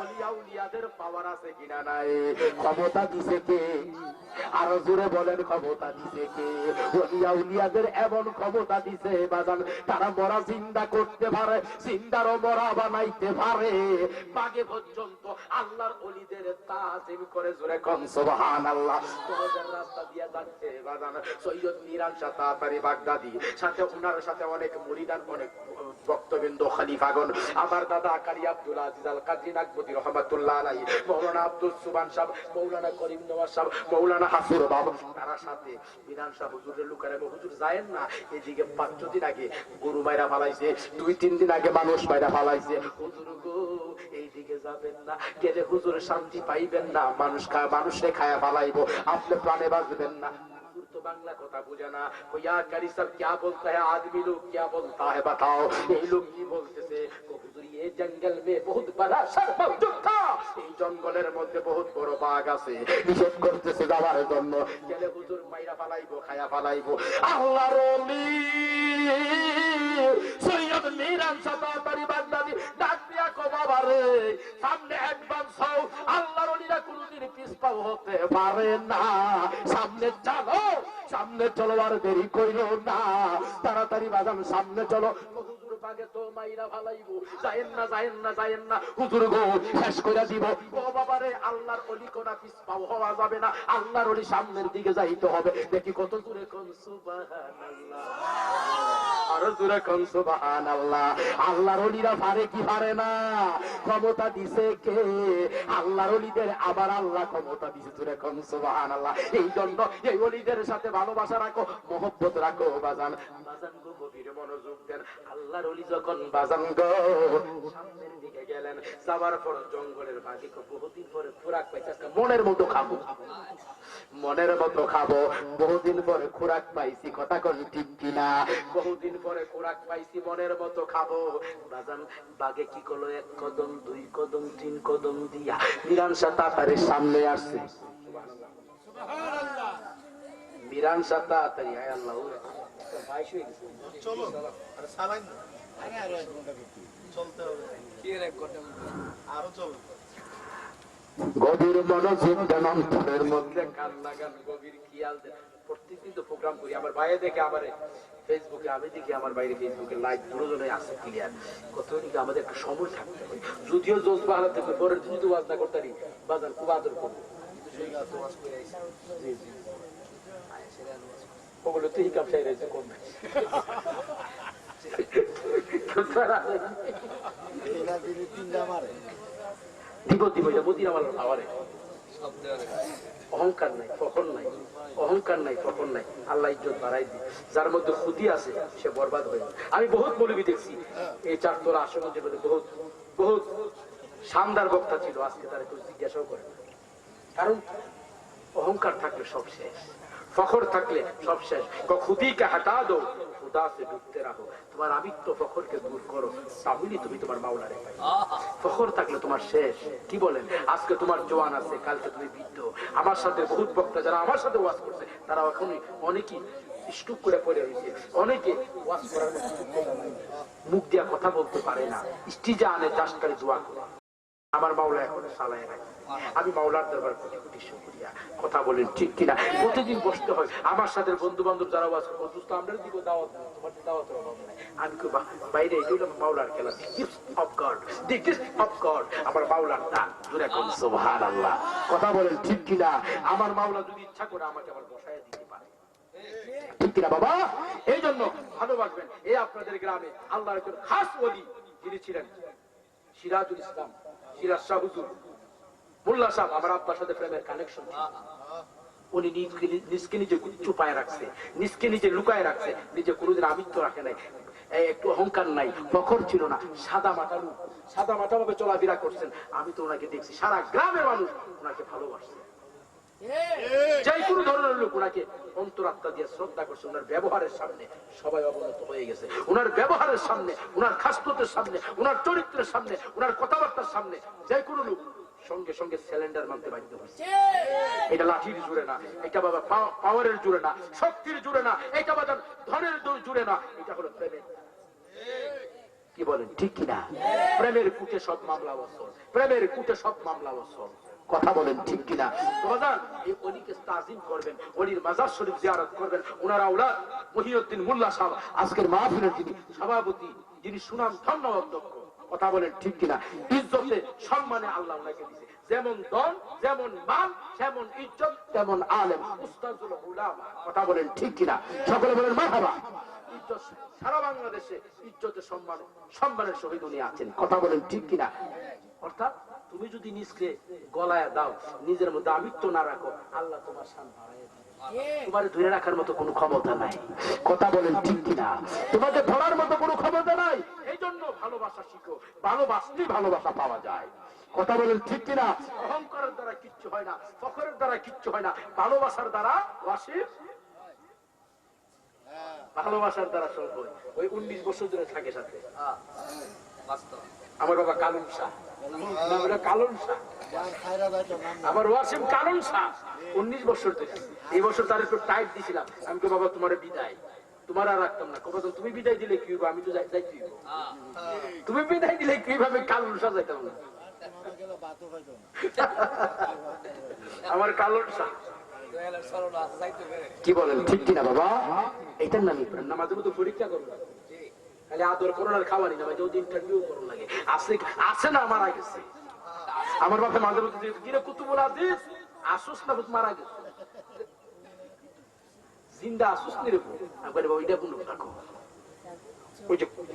ওলিয়া উলিয়াদের পাওয়ার আছে কিনা নাই? ক্ষমতা দিছে কে? আরো জোরে বলেন ক্ষমতা দিছে কে? ওলিয়া উলিয়াদের এমন ক্ষমতা দিছে বাজান তারা মরা জিন্দা করতে পারে, জিন্দারও মরা বানাইতে পারে। বাগে পর্যন্ত আল্লাহর ওলিদের তাজিম করে। জোরে কোন সুবহানাল্লাহ। তোমাদের রাস্তা দিয়া যাচ্ছে বাজান সৈয়দ মিরান শাহ তাতারি বাগদাদি, সাথে ওনার সাথে অনেক মুরিদান, অনেক ভক্তবৃন্দ, খলিফাগণ, আমার দাদা কারি আব্দুল আজিজ আল কাদরি নাকবতী রহমাতুল্লাহ আলাইহি, মাওলানা আব্দুল সুবহান সাহেব, মাওলানা করিম নওয়াজ সাহেব, মাওলানা হাসুর বাবা, তারা সাথে মিরান শাহ হুজুরের লোকেরা হুজুর যায়েন না, এদিকে 5 দিন আগে গরু মাইরা ফালাইছে, 2-3 দিন আগে মানুষ মাইরা ফালাইছে, হুজুর গো এইদিকে যাবেন না, গেলে হুজুর শান্তি পাইবেন না, মানুষে খায়া ফালাইবো, আপনি প্রাণে বাঁচবেন না। तो बांग्ला কথা বুঝে না। क्या करी सब क्या बोलता है आदमी लोग क्या बोलता है बताओ। এই লোক কি বলতেছে? হুজুর এই জঙ্গল में बहुत बड़ा सर मौजूद था, এই জঙ্গলের মধ্যে বহুত বড় বাঘ আছে, নিষেধ করতেছে যাওয়ার জন্য। গেলে হুজুর মাইরা ফালাইবো, খায়া ফালাইবো। আল্লাহর ওলি সৈয়দ মিরান শাহ তাতারি বাগদাদি ডাক দিয়া কো বাবা রে সামনে অ্যাডভান্স হও, আল্লাহর ওলিরা কোনদিন পিছপা হতে পারে না, সামনে চলো, সামনে চলো, আর দেরি কইরো না, তাড়াতাড়ি বাজান সামনে চলো। হুজুর পাগে তো মাইরা ফালাইবো, যায়েন না, যায়েন না, যায়েন না, হুজুর গো শেষ কইরা দিব। ও বাবা রে আল্লাহর ওলি কোনা পিছপাও হওয়া যাবে না, আল্লাহর ওলি সামনের দিকে যাইতে হবে। দেখি কত জোরে কোন সুবহানাল্লাহ, আর জোরে কোন সুবহানাল্লাহ। আল্লাহর ওলিরা পারে কি পারে না? ক্ষমতা দিছে কে? আল্লাহর ওলিদের আবার আল্লাহ ক্ষমতা দিছে। জোরে কোন সুবহানাল্লাহ। এই জন্য এই ওলিদের সাথে ভালোবাসা রাখো, মহব্বত রাখো বাজান। বাজান গো গভীর মনোযোগ দেন। আল্লাহর ওলি যখন বাজান গো সামনের দিকে গেলেন, যাওয়ার পর জঙ্গলের বাঘে বহুদিন পরে খোরাক পাইছে, মনের মতো খাবো, মনের মতো খাবো, বহুদিন পরে খোরাক পাইছি, কথা কোন ঠিক কিনা? বহুদিন পরে খোরাক পাইছি, মনের মতো খাবো। বাজান বাঘে কি করলো? 1 কদম 2 কদম 3 কদম দিয়া মিরান শাহ তাতারির সামনে আসছে। সুবহানাল্লাহ। মিরান শাহ তাতারি, হায় আল্লাহ, ভাই শুয়ে গেছে। চলো আরে সালাম না, আরে আরে 1 ঘন্টা চলতে হবে, কি রে 1 ঘন্টা আরো চল। গভীর মনোযোগ দেন, অন্তরের মধ্যে কান লাগান, গভীর খেয়াল দেন। প্রত্যেকদিন তো প্রোগ্রাম করি, আমার বাইরে দেখে আমার ফেসবুকে, আমি দেখি আমার বাইরে ফেসবুকে লাইভ দুজনে আছে ক্লিয়ার। কত দিকে আমাদের একটা সময় থাকতে হয়, যদিও জোস বাহানা থেকে পরের দিন তো ওয়াজ না করতে পারি, বাজার খুব আদর করবো, ওগুলো তো হিকাম সাই রয়েছে কোন দিব দিব, এটা মতির আমার খাবারে অহংকার নাই, ফখর নাই, অহংকার নাই, ফখর নাই। আল্লাহ ইজ্জত বাড়াই দিই। যার মধ্যে খুদি আছে সে বরবাদ হয়ে যায়। আমি বহুত মৌলবী দেখছি এই চারতলা আশুগঞ্জের মধ্যে, বহুত বহুত শানদার বক্তা ছিল, আজকে তারা কেউ জিজ্ঞাসাও করে না। কারণ অহংকার থাকলে সব শেষ, ফখর থাকলে সব শেষ। খুদিকে হাঁটা দো, খুদা সে ডুবতে রাখো। তোমার আমিত্ব ফখরকে দূর করো, তাহলেই তুমি তোমার মাওলারে পাই। ফখর থাকলে তোমার শেষ। কি বলেন? আজকে তোমার জওয়ান আছে, কালকে তুমি বৃদ্ধ। আমার সাথে বহুত বক্তা যারা আমার সাথে ওয়াজ করছে, তারা এখনই অনেকেই স্টুক করে পড়ে রয়েছে। অনেকে ওয়াজ করার মুখ দিয়া কথা বলতে পারে না, স্টিজা আনে চাষকারী দোয়া করে। আমার মাওলা এখন সালায় রাখে। আমি মাওলার দরবার কোটি কোটি শুকরিয়া। কথা বলেন ঠিক কিনা? প্রতিদিন বসতে হয় আমার সাথে বন্ধু বান্ধব যারা ওয়াজ করে, দোস্ত আমরা দিব দাওয়াত, তোমার দাওয়াতের অভাব নাই। আমি কই বাইরে এগুলো মাওলার খেলা, gift of god, the gift of god. আমার মাওলার দান, জোরে কোন সুবহানাল্লাহ। কথা বলেন ঠিক কিনা? আমার মাওলা যদি ইচ্ছা করে আমাকে আবার বসায় দিতে পারে, ঠিক কিনা বাবা? এই জন্য ভালোবাসবেন। এই আপনাদের গ্রামে আল্লাহর একজন খাস ওলি যিনি ছিলেন সিরাজুল ইসলাম, সিরাজ শাহ হুজুর মোল্লা সাহেব। আমার আব্বার সাথে প্রেমের কানেকশন। উনি নিজকে নিজে চুপায় রাখছে, নিজকে নিজে লুকায় রাখছে, নিজে কোনোদিন আমিত্ব রাখে নাই, একটু অহংকার নাই, ফখর ছিল না। সাদা মাটা লোক, সাদা মাটা ভাবে চলাফেরা করছেন। আমি তো ওনাকে দেখছি, সারা গ্রামের মানুষ ওনাকে ভালোবাসছে। যে কোনো ধরনের লোক ওনাকে অন্তরাত্মা দিয়ে শ্রদ্ধা করছে। ওনার ব্যবহারের সামনে সবাই অবনত হয়ে গেছে। ওনার ব্যবহারের সামনে, ওনার খাসলতের সামনে, ওনার চরিত্রের সামনে, ওনার কথাবার্তার সামনে যে কোনো লোক সঙ্গে সঙ্গে সিলিন্ডার মানতে বাধ্য হয়েছে। এটা লাঠির জুড়ে না, এটা বাবা পাওয়ারের জুড়ে না, শক্তির জুড়ে না, এটা বাবা ধনের জুড়ে না, এটা হলো প্রেমের। কি বলেন ঠিক কিনা? প্রেমের কুটে সব মামলা বসল, প্রেমের কুটে সব মামলা বসল। কথা বলেন ঠিক কিনা? বাজান এই ওলিকে তাজিম করবেন, ওলির মাজার শরীফ জিয়ারত করবেন। ওনার আওলাদ মহিউদ্দিন মোল্লা সাহেব আজকের মাহফিলের যিনি সভাপতি, যিনি সুনাম ধন্য অধ্যক্ষ। কথা বলেন ঠিক কিনা? ইজ্জতে সম্মানে আল্লাহ ওনাকে দিয়েছে। যেমন দন, যেমন মান, যেমন ইজ্জত, তেমন আলেম, উস্তাদুল উলামা। কথা বলেন ঠিক কিনা? সকলে বলেন মারহাবা। ইজ্জত সারা বাংলাদেশে ইজ্জতে সম্মান, সম্মানের সহিত উনি আছেন। কথা বলেন ঠিক কিনা? অর্থাৎ তুমি যদি নিজকে গলায় দাও, নিজের মধ্যে আমিত্ব না রাখো, আল্লাহ তোমার শান বাড়ায় দিবে। তোমার ধরে রাখার মতো কোনো ক্ষমতা নাই। কথা বলেন ঠিক কিনা? তোমাকে ধরার মতো কোনো ক্ষমতা নাই। এই জন্য ভালোবাসা শিখো, ভালোবাসলেই ভালোবাসা পাওয়া যায়। কথা বলেন ঠিক কিনা? অহংকারের দ্বারা কিচ্ছু হয় না, ফখরের দ্বারা কিচ্ছু হয় না, ভালোবাসার দ্বারা ওয়াসিফ, ভালোবাসার দ্বারা সব হয়। ওই 19 বছর ধরে থাকে সাথে আমার বাবা কালুন শাহ, কালুন শাহ, আমার ওয়াসিম কালুন শাহ 19 বছর ধরে। এই বছর তার একটু টাইট দিছিলাম। আমি তো বাবা তোমার বিদায়, তোমার আর রাখতাম না। কবে তুমি বিদায় দিলে কি হবে? আমি তো যাইতে, তুমি বিদায় দিলে কিভাবে? কালুন শাহ যাইতাম না। আমার কালুন শাহ। কি বলেন ঠিক কিনা বাবা? এইটার নামই প্রেম না। মাঝে মধ্যে পরীক্ষা করবো, খালি আদর করুন আর খাওয়ানি না, ভাই ইন্টারভিউ করুন লাগে। আছে না মারা গেছে? আমার বাপে মাঝে মধ্যে কিরে কুতুবুল আজিজ আসুস না, মারা গেছে, জিন্দা আসুস নি রে। ওইটা কোন রাখো,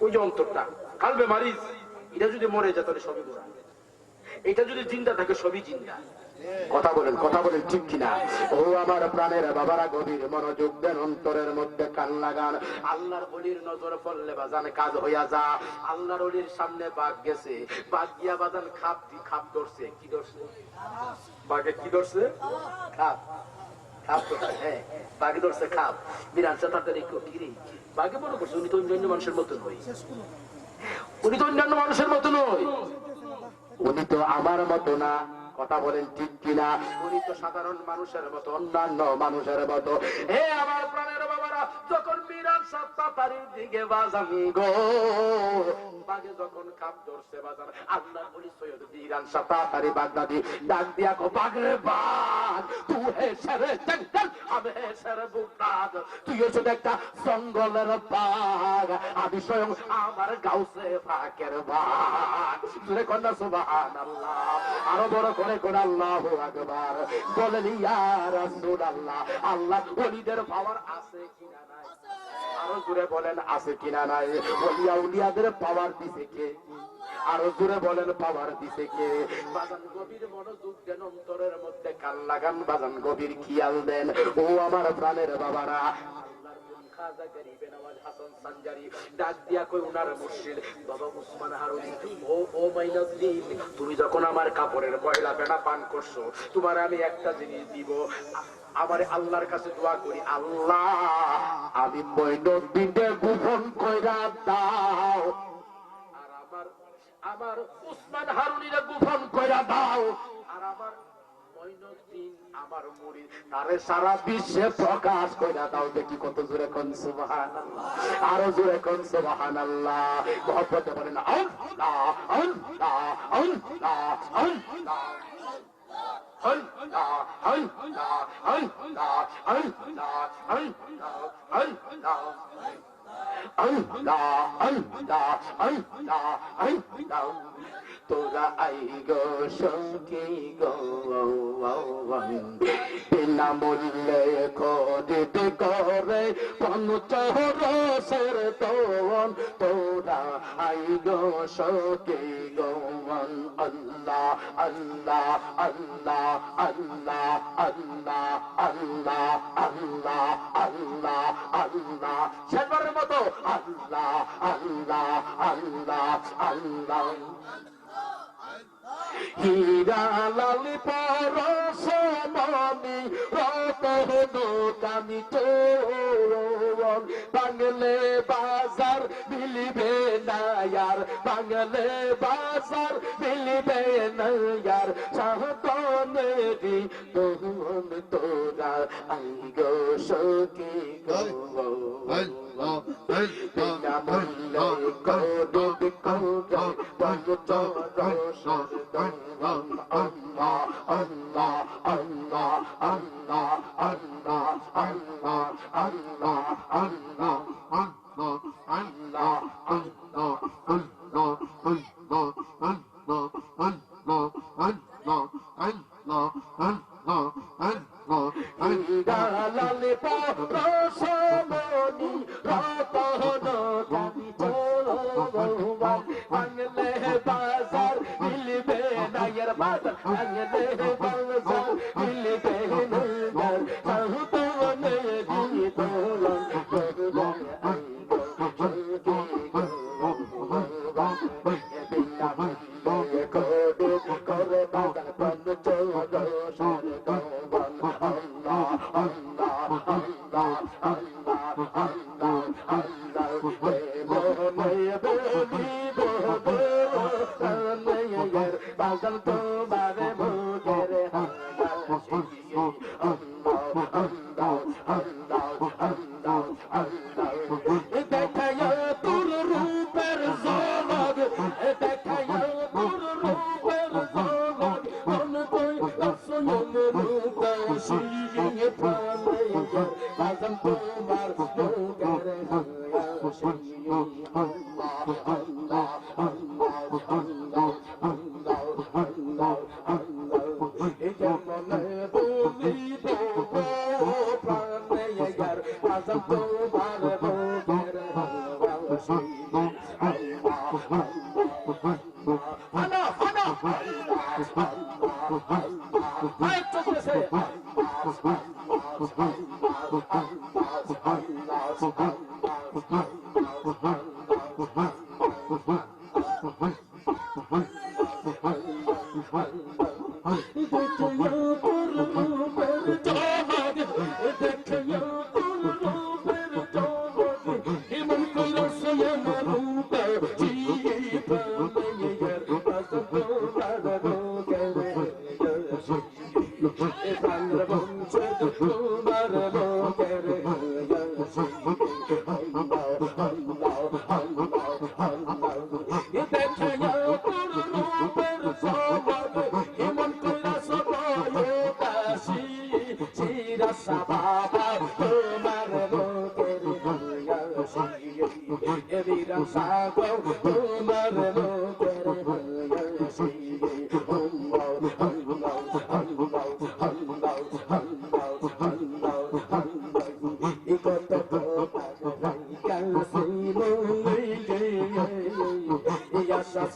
ওই যে অন্তরটা কালবে মারিজ, এটা যদি মরে যায় তাহলে সবই মরা, এটা যদি জিন্দা থাকে সবই জিন্দা। কথা বলেন, কথা বলেন ঠিক কিনা? ও আমার প্রাণের বাবারা, গভীর মনোযোগ দেন, অন্তরের মধ্যে কান লাগান। আল্লাহর ওলির নজর পড়লে বাজান কাজ হইয়া যা। আল্লাহর ওলির সামনে বাঘ গেছে, বাঘ গিয়া বাজান খাপ ধরছে। কি ধরছে? বাঘে কি ধরছে? খাপ। খাপ ধরছে, হ্যাঁ বাঘে ধরছে খাপ। বিরাট তাড়াতাড়ি কিরে বাঘে মনে করছে উনি তো অন্যান্য মানুষের মতো নয়, উনি তো অন্যান্য মানুষের মতো নয়, উনি তো আমার মতো না। কথা বলেন ঠিক কিনা? উনি তো সাধারণ মানুষের মতো, অন্যান্য মানুষের মতো। হে আমার প্রাণের বাবারা, যখন বিরাট তাড়াতাড়ির দিকে বাজান গো, বাঘে যখন খাপ ধরছে বাজান, আল্লাহ বলি সৈয়দ বিরাট তাড়াতাড়ি বাগদাদি ডাক দিয়া গো, বাঘ রে বাঘ, তুই হে সেরে জঙ্গল, আমি হে সেরে বুকদাদ, তুই হচ্ছে একটা জঙ্গলের বাঘ, আমি স্বয়ং আমার গাউসে পাকের বাঘ। জোরে কন্যা সুবহানাল্লাহ, আরো বড় করে কোন আল্লাহু আকবার বলেন ইয়া রাসূলুল্লাহ। আল্লাহ ওলিদের পাওয়ার আছে কিনা নাই? আরো জোরে বলেন আছে কিনা নাই? ওলিয়া উলিয়াদের পাওয়ার দিছে কে? আরো জোরে বলেন পাওয়ার দিছে কে? বাজান গভীর মনোযোগ দেন, অন্তরের মধ্যে কান লাগান, বাজান গভীর খেয়াল দেন। ও আমার প্রাণের বাবারা, খাজা গরিবে নওয়াজ হাসান সানজারি ডাক দিয়া কই উনার মুর্শিদ বাবা উসমান হারুনি, ও মাইনাদ্দিন, তুমি যখন আমার কাপড়ের ময়লা ফেনা পান করছো, তোমার আমি একটা জিনিস দিব, আমার আল্লাহর কাছে দোয়া করি, আল্লাহ আমি মইনুদ্দিনকে গোপন কইরা দাও, আর আমার উসমান হারুনিরে গোপন কইরা দাও, আর আমার মইনুদ্দিন আমার মুরিদ তারে সারা বিশ্বে প্রকাশ কইরা দাও। দেখি কত জোরে কোন সুবহানাল্লাহ, আরো জোরে কোন সুবহানাল্লাহ। মহব্বতে বলেন আল্লাহ আল্লাহ আল্লাহ আল্লাহ আল্লাহ আল্লাহ আল্লাহ আল্লাহ আল্লাহ আল্লাহ আল্লাহ আল্লাহ আল্লাহ। তোরা আই গো সখী গো বিনামূল্যে খরিদ করে পঞ্চরসের দোন, তোরা আই গো সখী গো আল্লাহ আল্লাহ আল্লাহ আল্লাহ আল্লাহ আল্লাহ আল্লাহ আল্লাহ আল্লাহ। সেবারের মতো আল্লাহ আল্লাহ আল্লাহ আল্লাহ। হীরা লালি পরশমণি রতন কামি চোরন, বাংলে বাজার মিলিবে না ইয়ার, বাংলে বাজার মিলিবে না ইয়ার, সাহতনেরি তোহন তোরা আই গো সখী গো বিনামূল্যে করিদ করে পঞ্চরসের দোন। আল্লাহ আল্লাহ আল্লাহ আল্লাহ আল্লাহ আল্লাহ আল্লাহ আল্লাহ আল্লাহ আল্লাহ আল্লাহ আল্লাহ আল্লাহ আল্লাহ আল্লাহ আল্লাহ আল্লাহ আল্লাহ আল্লাহ। লালে পরশমণি রতন কামি চোরন, বাংলে বাজার মিলবে না ইয়ার, বাংলে বাজার মিলবে না ইয়ার, সাহতনেরি তোলন করবেন আই গো সখী গো বিনামূল্যে খরিদ করে বাজার পঞ্চরসের দোন। আল্লাহ আল্লাহ আল্লাহ আল্লাহ আল্লাহ আল্লাহ। বাজার তোমার মুখের দেখায় তোর রূপের ঝলক, দেখায় তোর রূপের ঝলক, মন কই দর্শন রূপ শিরিয়ে প্রাণে বাজার তোমার মুখের আল্লাহ আল্লাহ আল্লাহ আল্লাহ আল্লাহ আল্লাহ আল্লাহ। যেমনে বলিব প্রাণে ইয়ার, বাজার তোমার মুখের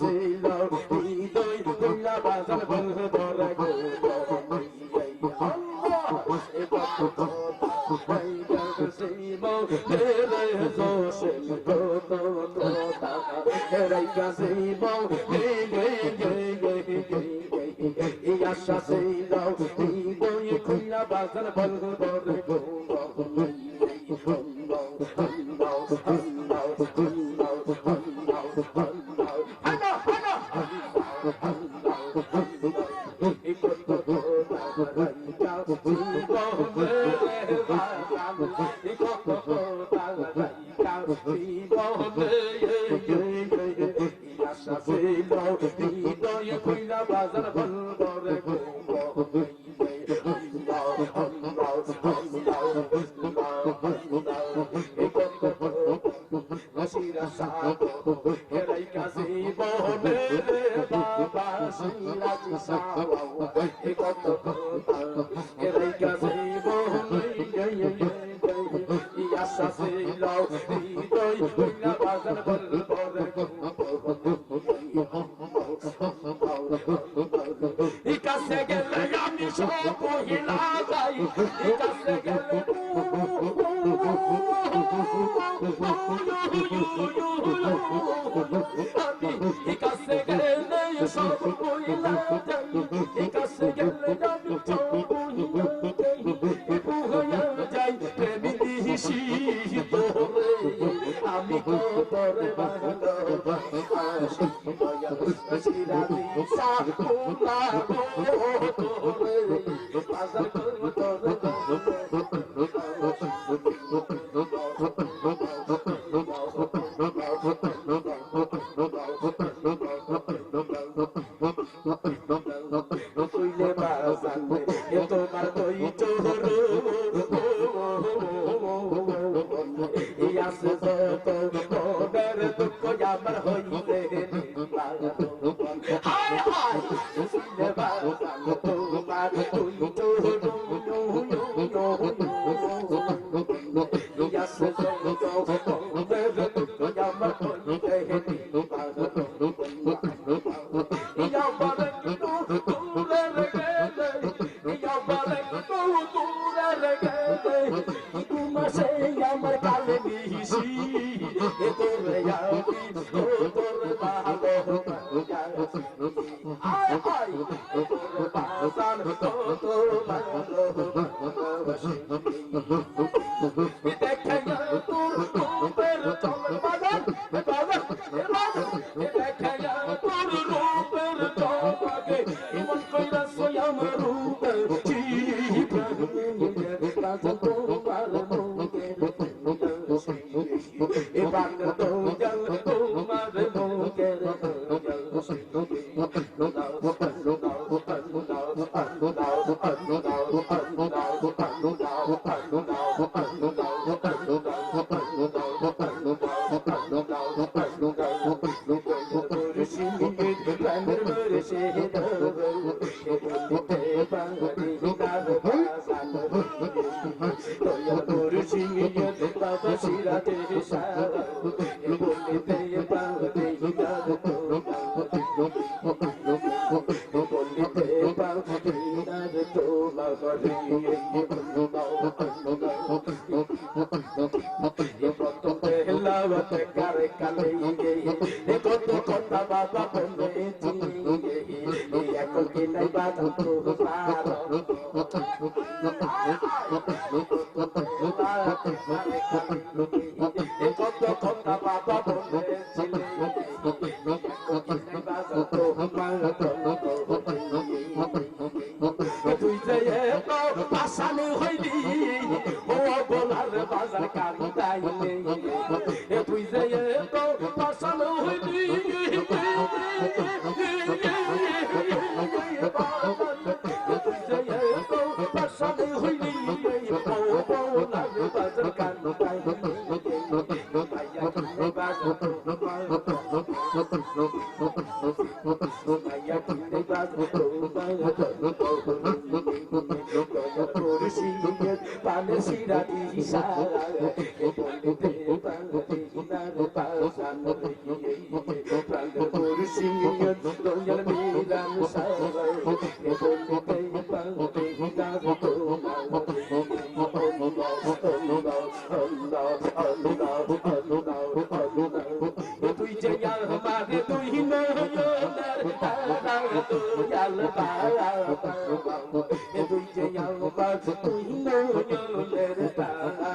Say বাজার বলবো রে গো মুর্শিদ দয়াল মিলান সবাই এ বলতে পারতে যাব তোমার তুই যে আমার তুই নয়নের তারা দয়াল বাবা তুই যে আমার তুই নয়নের তারা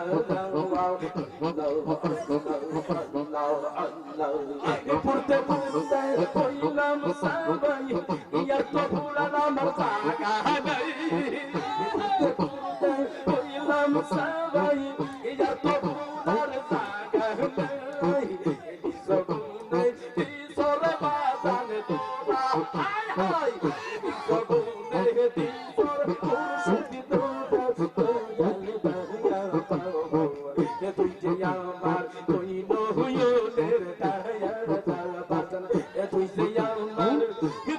পড়তে পড়তে কইলাম সবাই ইয়া তো পুরালাম জায়গা নাই পড়তে পড়তে কইলাম সবাই ইয়া তো পুরার জায়গা নাই সগুনে সরে বাজানে তোরা হায় হায় সগুনে সরে খুশি তোরা তুই যে আমার তুই নয়নের তায়ার তারা বাজান তুই যে আমার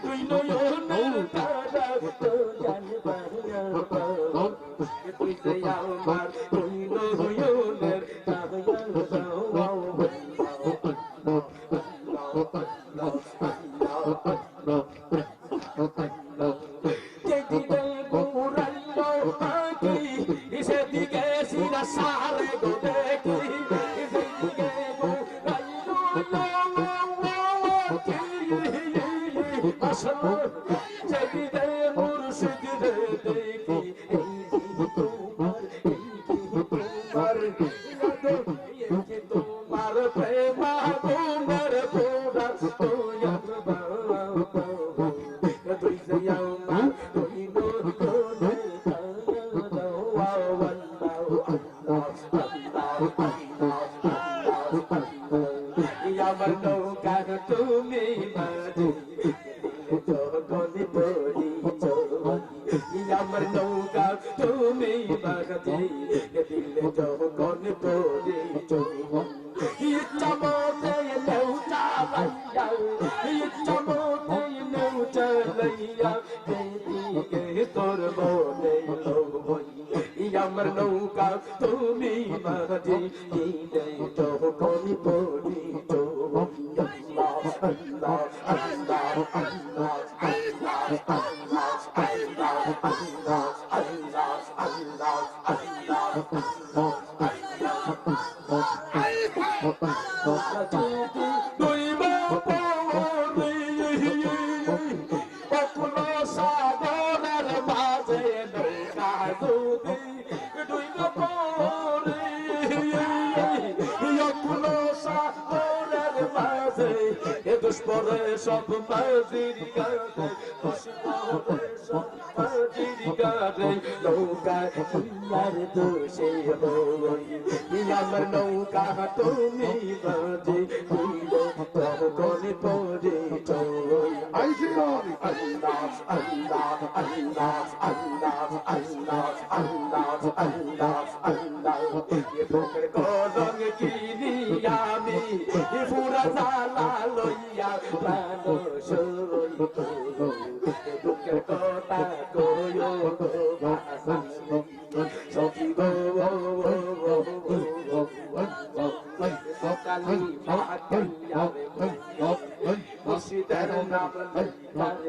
তুই নয়নের তারা তো জানবা তুই যে আমার তুই নয়নের যেদিকে ঘুরাইলো পাখি সেদিকে সিরা সারে গো দেখি যেদিকে ঘুরাইলো আসলো যেদিকে মুর্শিদ দেখি তোমার প্রেম গুণের পোড়া তুই যে আমার তুই আমার নৌকা তুমি মাঝি জগনি পড়িছ আমার নৌকা তুমি মাঝি দিলে জগনি পড়িছ ইচ্ছা মতে নেউ চালাইয়া ইচ্ছা মতে নেউ চালাইয়া দিদিকে তোর মনে আমার নৌকা তুমি মাঝি দিলে জগনি পড়িছ আল্লাহ আল্লাহ আল্লাহ দুষ্পরে সব মাঝির গাছে দুষ্পরে সব মাঝির গাছে নৌকা তোমার দোষে হই আমার নৌকা তুমি বাজে হইল তখন পরে চই আল্লাহ আল্লাহ আল্লাহ আল্লাহ আল্লাহ আল্লাহ আল্লাহ আল্লাহ বুকের কলম কিনি আমি ফুরা জালা লইয়া প্রাণ সই বুকের কথা কয়ো গো সখী গো সকালি ভাকাইয়া মুর্শিদের নাম আমার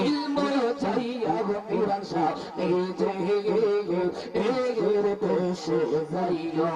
ইলম চাইয়া গো মিরান শাহ নিজে এর দেশে যাইও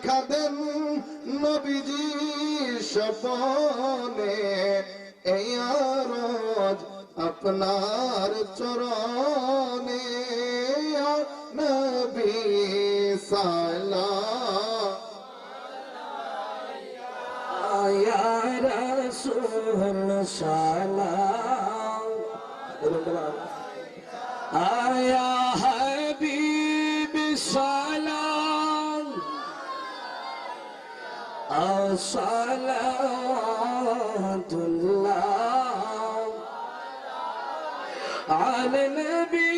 দেখা দেন নবীজি স্বপনে, এই আরজ আপনার চরণে নবী সালাম या रसूल सलाम आया हबीब सलाम अस्सलातुल्लाह अला नबी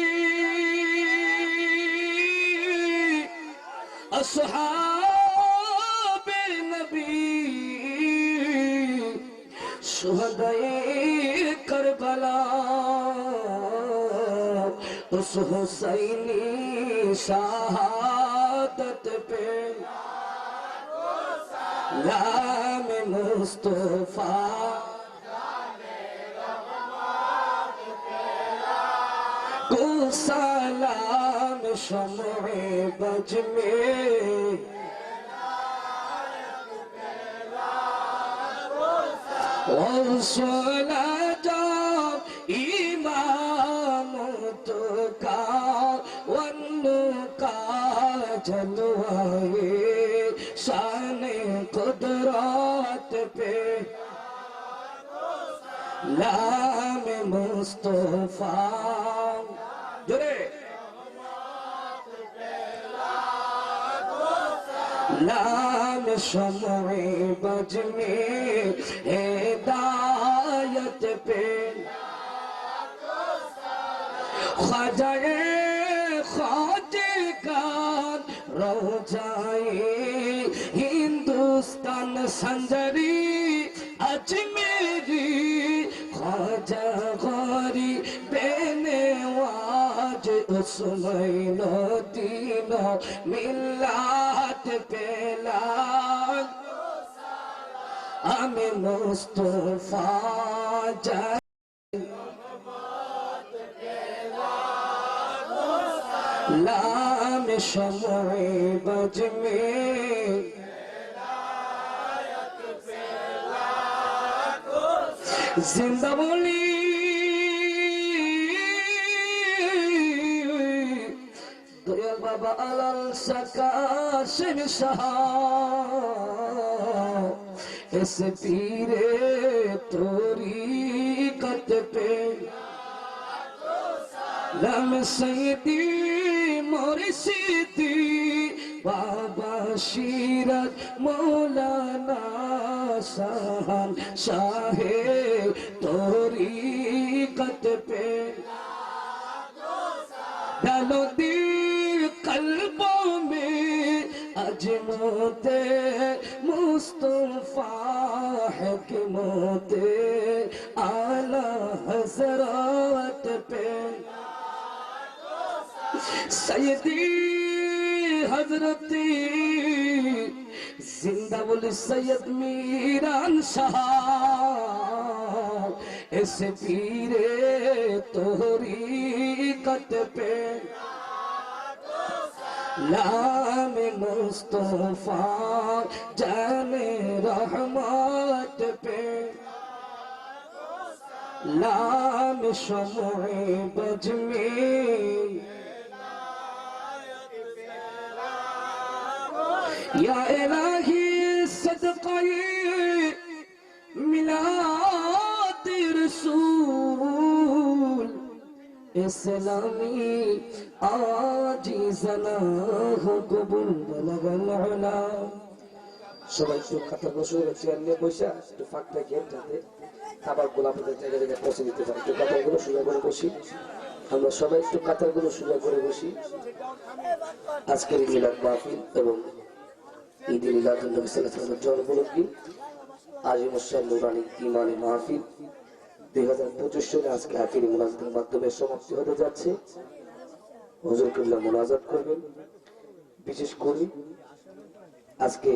अस्हाब नबी शुहदाए करबला उस हुसैनी शहादत पे लाम मुस्तफा को सलाम शम्ए बज में والصلاة إمامتك والنقى جلوه शान कुदरत पे लाम मुस्तफा जुरे लाम शम्ए बज में हिदायत पे ख्वाजाए ख्वाजगान रोजाए हिंदुस्तान संजरी अजमेरी ख्वाजा गौरी बेनवाज उस्मैनो तीनों मिल्लात पेला हमें मुस्तफा जा लाम शम्ए बज में जिंदा बोली दयाल बाबा अलाल सकाशिम शाह इस पीरे तरीकत पे लम सैदी मुर्शिदी बाबा शीरत मौलाना शाहन शाहे तरीकत पे डालो दिल कल्बों में अजमते मुस्तफा हिकमते आला हजरत पे सैयदी हजरती जिंदा बोले सैयद मीरान शाह इस पीरे तरीकत पे लाम मुस्तफा जाने रहमत पे लाम शम्ए बज में या इलाही सदक़े मिलाद रसूल इस्लामी आजिज़ना हो कबूल बलगल उला সবাই একটু খাতা বসে চেয়ার নিয়ে বসে একটু ফাঁক থেকে যাতে খাবার গুলো আপনাদের জায়গা জায়গায় পৌঁছে দিতে পারে একটু কাতারগুলো সোজা করে বসি আমরা সবাই একটু কাতারগুলো সোজা করে বসি আজকের মিলাদ মাহফিল এবং ঈদ মিলাদুন নবী সাল্লাল্লাহু আলাইহি ওয়াসাল্লামের জন্মদিন আজিমুস-শান নুরানী ঈমানী মাহফিল 2025 সালে আজকে আখিরি মুনাজাতের মাধ্যমে সমাপ্তি হতে যাচ্ছে হুজুর কিবলা মুনাজাত করবেন বিশেষ করে আজকে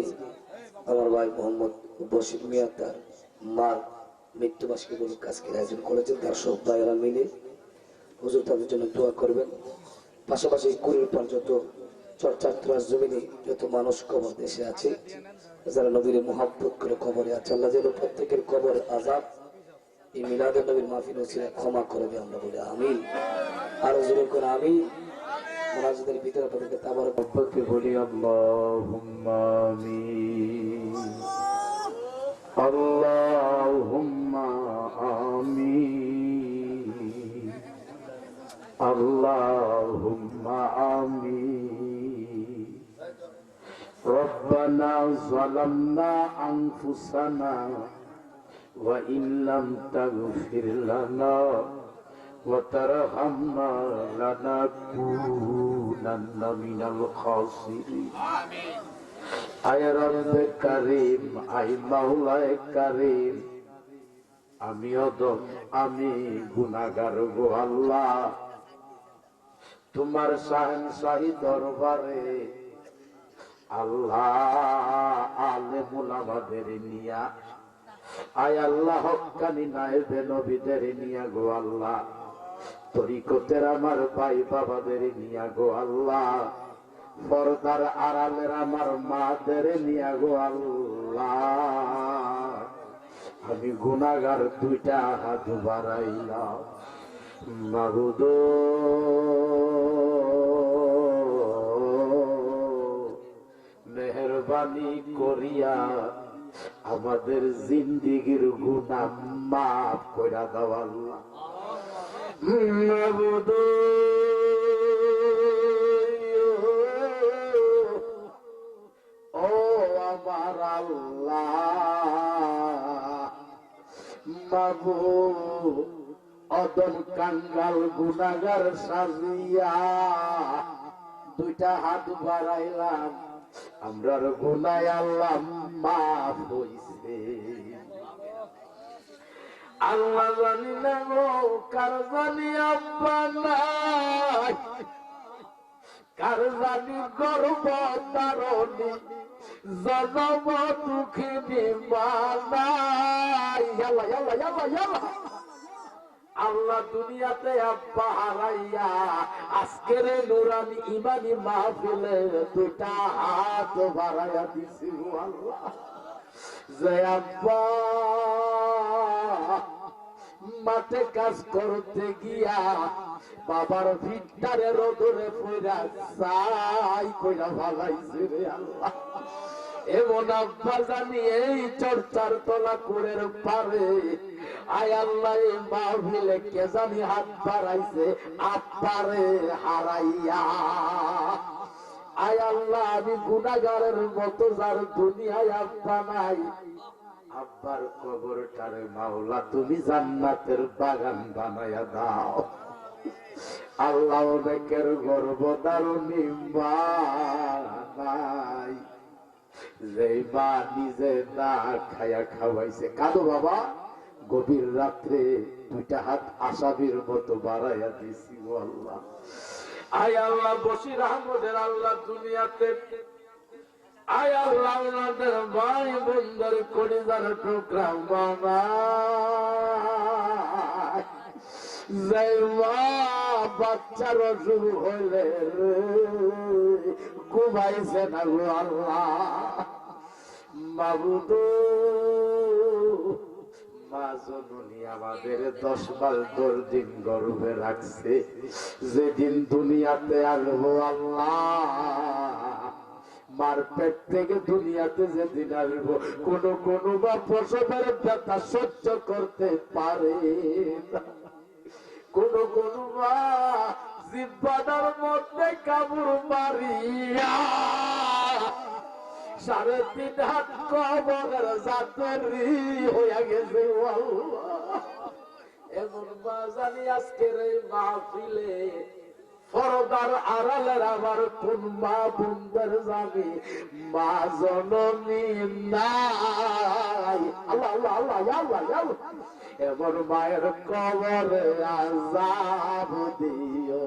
আমার ভাই মোহাম্মদ বশির মিয়া তার মার মৃত্যুবার্ষিকী উপলক্ষে আজকের আয়োজন করেছেন তার সব ভাইয়েরা মিলে হুজুর তাদের জন্য দোয়া করবেন পাশাপাশি কুড়ির পর যত চর্চার ত্রাস জমিনে যত মানুষ কবর দেশে আছে, যারা নবীর মোহাব্বত করে কবরে আছে, আল্লাহ যেন প্রত্যেকের কবর আযাব এই মিলাদুন নবীর মাহফিল হচ্ছে ক্ষমা করে দেয়, আমরা বলি আমিন। আরো জোরে করে আমিন। মুনাজাতের ভিতরে আপনাদেরকে তাবারক রব্বকে বলি আল্লাহুম্মা আমিন, আল্লাহুম্মা আমিন, আল্লাহুম্মা আমিন। রব্বানা যালামনা আনফুসানা ওয়া ইন লাম তাগফির লানা وترحمنا لنكونن من الخاسرين আয় রব্বে কারীম, আয় মাওলায়ে কারীম, আমি গুনাহগার গো আল্লাহ, তোমার শাহেনশাহী দরবারে আল্লাহ আলেম উলামাদের নিয়া, আয় আল্লাহ হক্কানি নায়েবে নবীদের নিয়া গো আল্লাহ, তরিকতের আমার ভাই বাবাদের নিয়া গো আল্লাহ, পর্দার আড়ালের আমার মাদের নিয়া গো আল্লাহ, আমি গুনাহগার দুইটা হাত বাড়াইলাম মাবুদ, মেহেরবানি করিয়া আমাদের জিন্দিগির গুনাহ মাফ কইরা দাও আল্লাহ। মাবুদ ও আমার আল্লাহ, মাবুদ অদম কাঙ্গাল গুনাহগার সাজিয়া দুইটা হাত বাড়াইলাম, আমরার গুনাহ আল্লাহ মাফ হইছে। আল্লাহ জানি না গো কার জানি আব্বা নাই, কার জানি গর্ব ধারণী জনম দুঃখিনী মা নাই। আল্লাহ আল্লাহ আল্লাহ আল্লাহ আল্লাহ দুনিয়াতে আব্বা হারাইয়া আজকের নুরানি ইমানি মাহফিলে দুইটা হাত বাড়াইয়া দিছি আল্লাহ, যে আব্বা মাঠে কাজ করতে গিয়া বাবার ভিটারে রোদরে পইরা চাই কইরা ভালাইছে রে আল্লাহ। এমন আব্বা জানি এই চর্চার তলা কুড়ের পারে আয় আল্লাহ এই মাহফিলে কে জানি হাত বাড়াইছে আব্বারে হারাইয়া। আয় আল্লাহ আমি গুনাহগারের মতো যার দুনিয়ায় আব্বা নাই, আব্বার কবরটারে মাওলা তুমি জান্নাতের বাগান বানায়া দাও আল্লাহ। অনেকের গর্ভধারণী মা নাই, যেই মা নিজে না খায়া খাওয়াইছে, কাঁদো বাবা, গভীর রাত্রে দুইটা হাত আসামির মতো বাড়াইয়া দিছি আল্লাহ। আয় আল্লাহ বশির আহমদের আল্লাহ দুনিয়াতে, আয় আল্লাহ ওনাদের ভাই বন্ধুর কলিজার টুকরা বাবা, যে মা বাচ্চার অসুখ হইলে ঘুমাইছে না গো আল্লাহ। মাবুদ মা জননী আমাদের 10 মাস 10 দিন গর্ভে রাখছে, যেদিন দুনিয়াতে আসবো আল্লাহ, মার পেট থেকে দুনিয়াতে যেদিন আসবো কোন বা প্রসবের ব্যথা সহ্য করতে পারে না, কোন বা জিব্বাটার মধ্যে কামড় মারিয়া 3.5 হাত কবরের জাতরি হইয়া গেছে আল্লাহ। এমন মা জানি আজকের এই মাহফিলে পর্দার আড়ালের আবার কোন মা বোনদের যাবে মা জননী নাই। আল্লাহ আল্লাহ আল্লাহ আল্লাহ আল্লাহ এমন মায়ের কবরে আযাব দিও,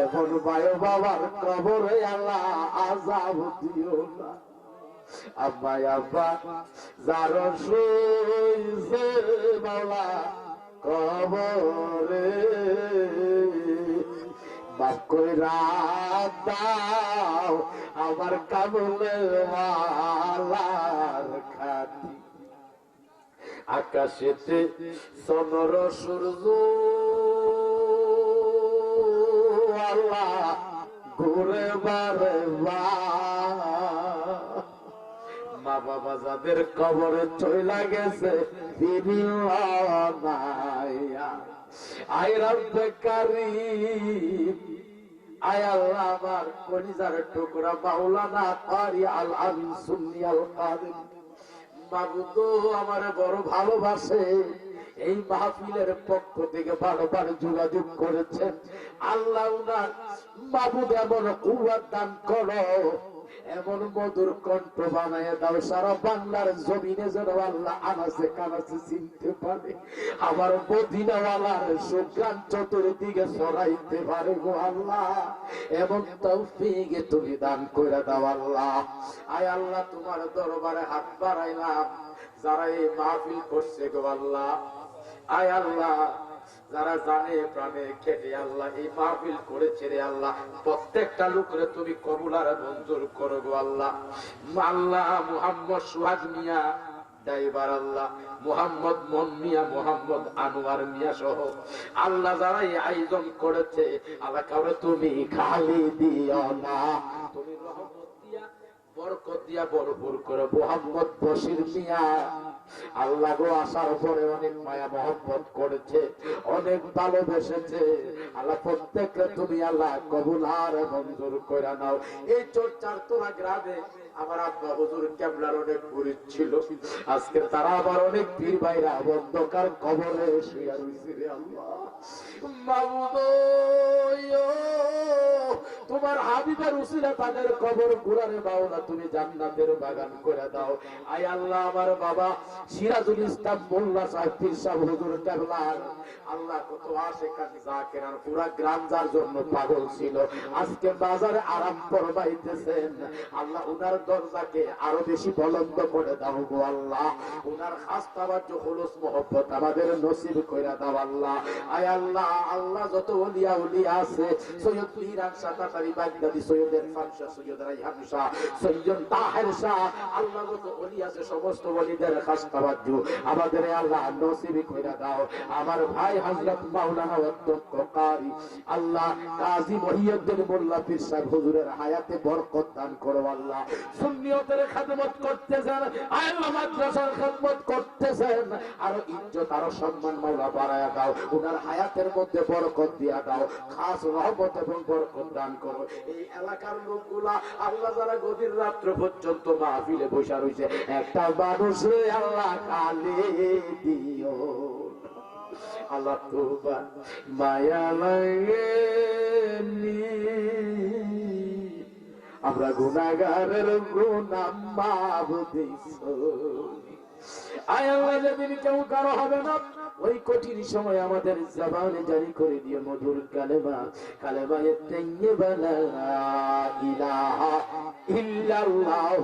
এমন মায় বাবার কবরে আল্লাহ আযাব দিও না। আব্বা আব্বা যার শুইছে মাওলা কবরে মাফ কইরা দাও আমার কাবুলের মালার খাতি। আকাশেতে চন্দ্র সূর্য আল্লাহ ঘুরে বারে মা বাবা যাদের কবরে চইলা গেছে আয় রব্বে কারীম, আয় আল্লাহ আমার কলিজার টুকরা মাওলানা কারি আল আমিন সুন্নি আল কাদের মাবুদ আমার বড় ভালোবাসে, এই মাহফিলের পক্ষ থেকে বারবার যোগাযোগ করেছেন। আল্লাহ উনার মাবুদ এমন কুওয়াত দান করো, এমন মধুর কণ্ঠ বানায় দাও সারা বাংলার জমিনে যেন আল্লাহ আনাচে কানাচে চিনতে পারে, আমার মদিনাওয়ালার সুগ্রাণ চতুর্দিকে ছড়াইতে পারে গো আল্লাহ, এমন তৌফিক তুমি দান করে দাও আল্লাহ। আয় আল্লাহ তোমার দরবারে হাত বাড়াইলাম, যারা এই মাহফিল করছে গো আল্লাহ, আয় আল্লাহ যারা জানে প্রাণে খেটে আল্লাহ এই মাহফিল করেছে রে আল্লাহ, প্রত্যেকটা লোকরে তুমি কবুল আর মঞ্জুর করো গো আল্লাহ। আল্লাহ মুহাম্মদ সুহাগ মিয়া ড্রাইভার, আল্লাহ মুহাম্মদ মন মিয়া, মুহাম্মদ আনোয়ার মিয়া সহ আল্লাহ যারা এই আয়োজন করেছে আল্লাহ কাউরে তুমি খালি দিও না, তুমি রহমত দিয়া বরকত দিয়া ভরপুর করে। মুহাম্মদ বশির মিয়া আল্লাহ গো আসার পরে অনেক মায়া মহব্বত করেছে, অনেক ভালোবেসেছে আল্লাহ, প্রত্যেককে তুমি আল্লাহ কবুল আর মঞ্জুর করে নাও। এই চর্চার তোলা গ্রামে আমার আব্বা হুজুর কেবলার অনেক মুরিদ ছিল, আজকে তারা আবার অনেক পীর ভাইরা অন্ধকার কবরে শুয়ে রয়েছে রে আল্লাহ। মাবুদ তোমার হাবিবের উসিলা তাদের কবর গুড়ারে বাউলা তুমি জান্নাতের বাগান করে দাও। আয় আল্লাহ আমার বাবা সিরাজুল ইসলাম মোল্লা সাহেব পীর সাহেব হুজুর কেবলার আল্লাহ কত আশিকান জাকিরান পুরা গ্রাম যার জন্য পাগল ছিল, আজকে বাজারে আরাম ফরমাইতেছেন আল্লাহ, উনার দরজাকে আরো বেশি বলন্দ করে দাও গো আল্লাহ, উনার খাস তাওয়াজ্জু খুলুস মুহাব্বত আমাদের নসিব কইরা দাও আল্লাহ। আয় আল্লাহ আল্লাহ যত ওলিয়া উলিয়া আছে, সৈয়দ পীরান সাতাতারি বাগদাদি, সৈয়দ ইরফান শাহ, সৈয়দ রাইহান শাহ, সৈয়দ তাহের শাহ, আল্লাহ যত ওলি আছে সমস্ত ওলিদের খাস তাওয়াজ্জু আমাদের আল্লাহ নসিব কইরা দাও। আমার ভাই হযরত মাওলানা অধ্যক্ষ কারি আল্লাহ কাজী মহিউদ্দিন মোল্লা পীর সাহেব হুজুরের হায়াতে বরকত দান করো আল্লাহ, সুন্নিয়তের খেদমত করতেছেন, আল্লাহ মাদ্রাসার খেদমত করতেছেন, আরো ইজ্জত আরো সম্মান মাওলা বাড়ায়া দাও, উনার হায়াতের মধ্যে বরকত দিয়া দাও, খাস রহমত এবং বরকত দান করো। এই এলাকার লোকগুলা আল্লাহ যারা গভীর রাত্র পর্যন্ত মাহফিলে বসা রয়েছে, একটা মানুষ আল্লাহ খালি দিও আল্লাহ, তোমার মায়া লাগেনি, আমরা গুনাহগারের গুনাহ মাফ দিছো। আয় আল্লাহ যেদিন কেউ কারো হবে না ওই কঠিন সময় আমাদের জবানে জারি করে দিয়ে মধুর কালেমা, কালেমায়ে তাইয়্যিবা লা ইলাহা ইল্লাল্লাহ